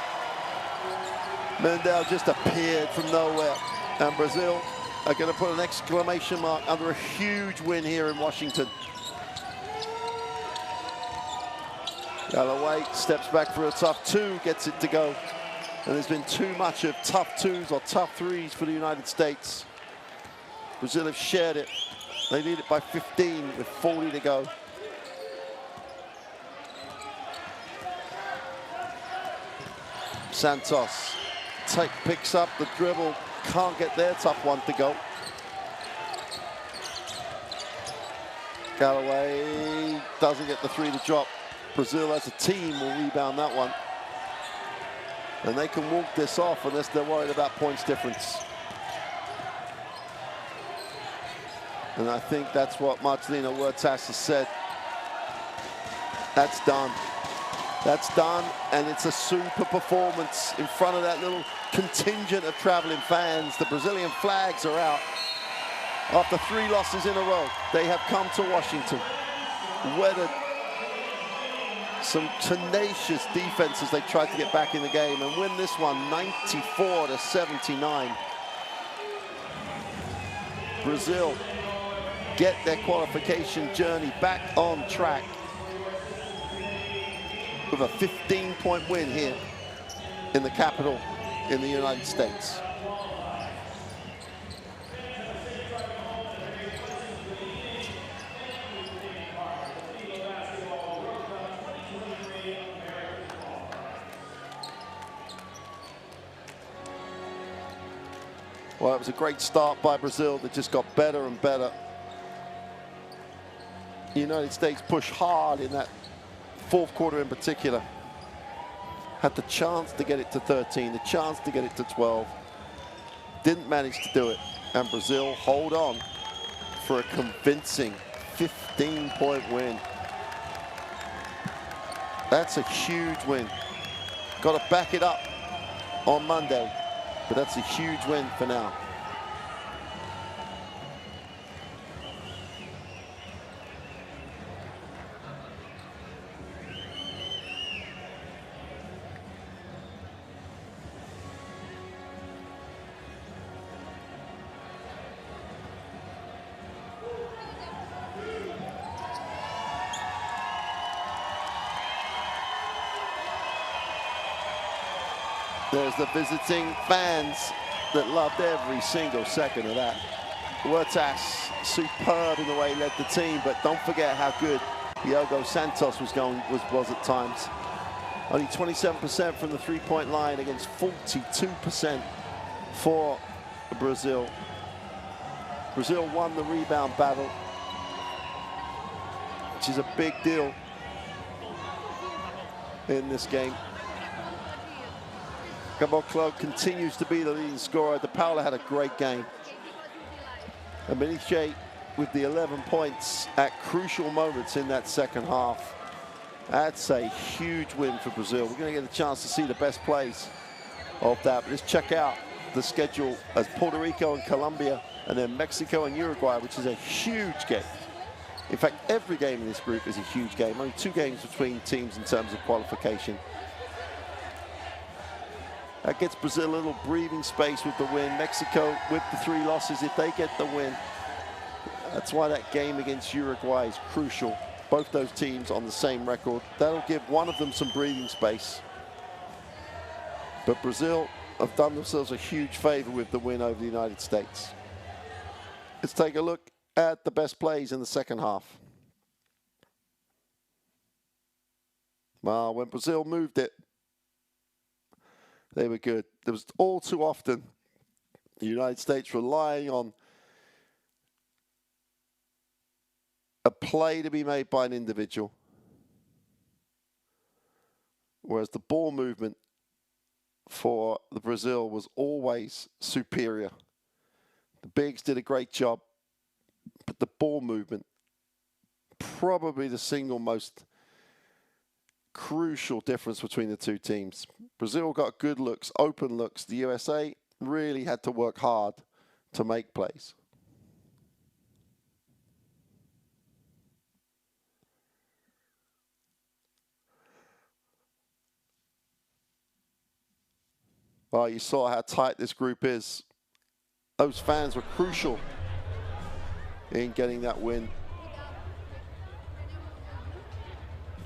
Mendel just appeared from nowhere. And Brazil are going to put an exclamation mark under a huge win here in Washington. Galloway steps back for a tough two, gets it to go. And there's been too much of tough twos or tough threes for the United States. Brazil have shared it. They lead it by 15 with 40 to go. Santos picks up the dribble, can't get their tough one to go. Galloway doesn't get the three to drop. Brazil as a team will rebound that one. And they can walk this off unless they're worried about points difference. And I think that's what Marcelino Huertas has said. That's done. That's done, and it's a super performance in front of that little contingent of traveling fans. The Brazilian flags are out. After 3 losses in a row, they have come to Washington, weathered some tenacious defenses. They tried to get back in the game and win this one 94-79. Brazil get their qualification journey back on track with a 15-point win here in the capital in the United States. Well, it was a great start by Brazil that just got better and better. The United States pushed hard in that 4th quarter in particular. Had the chance to get it to 13, the chance to get it to 12. Didn't manage to do it. And Brazil hold on for a convincing 15-point win. That's a huge win. Got to back it up on Monday, but that's a huge win for now. There's the visiting fans that loved every single second of that. Huertas, superb in the way he led the team, but don't forget how good Diogo Santos was at times. Only 27% from the three-point line against 42% for Brazil. Brazil won the rebound battle, which is a big deal in this game. Caboclo continues to be the leading scorer. De Paula had a great game. And Meniche with the 11 points at crucial moments in that second half. That's a huge win for Brazil. We're going to get a chance to see the best plays of that. But let's check out the schedule as Puerto Rico and Colombia, and then Mexico and Uruguay, which is a huge game. In fact, every game in this group is a huge game. Only 2 games between teams in terms of qualification. That gets Brazil a little breathing space with the win. Mexico with the 3 losses, if they get the win, that's why that game against Uruguay is crucial. Both those teams on the same record. That'll give one of them some breathing space. But Brazil have done themselves a huge favor with the win over the United States. Let's take a look at the best plays in the second half. Well, when Brazil moved it, they were good. There was all too often the United States relying on a play to be made by an individual, whereas the ball movement for the Brazil was always superior. The bigs did a great job, but the ball movement, probably the single most crucial difference between the 2 teams. Brazil got good looks, open looks. The USA really had to work hard to make plays. Well, you saw how tight this group is. Those fans were crucial in getting that win.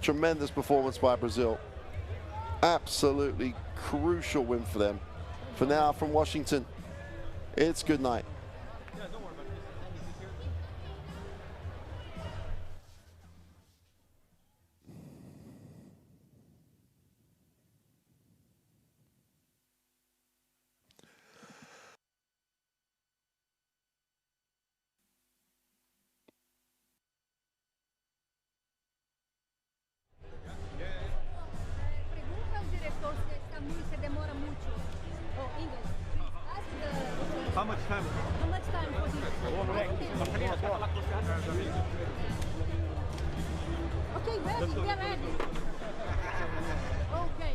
Tremendous performance by Brazil. Absolutely crucial win for them. For now, from Washington, it's good night. How much time? How much time for this? Okay, ready, get ready. Okay.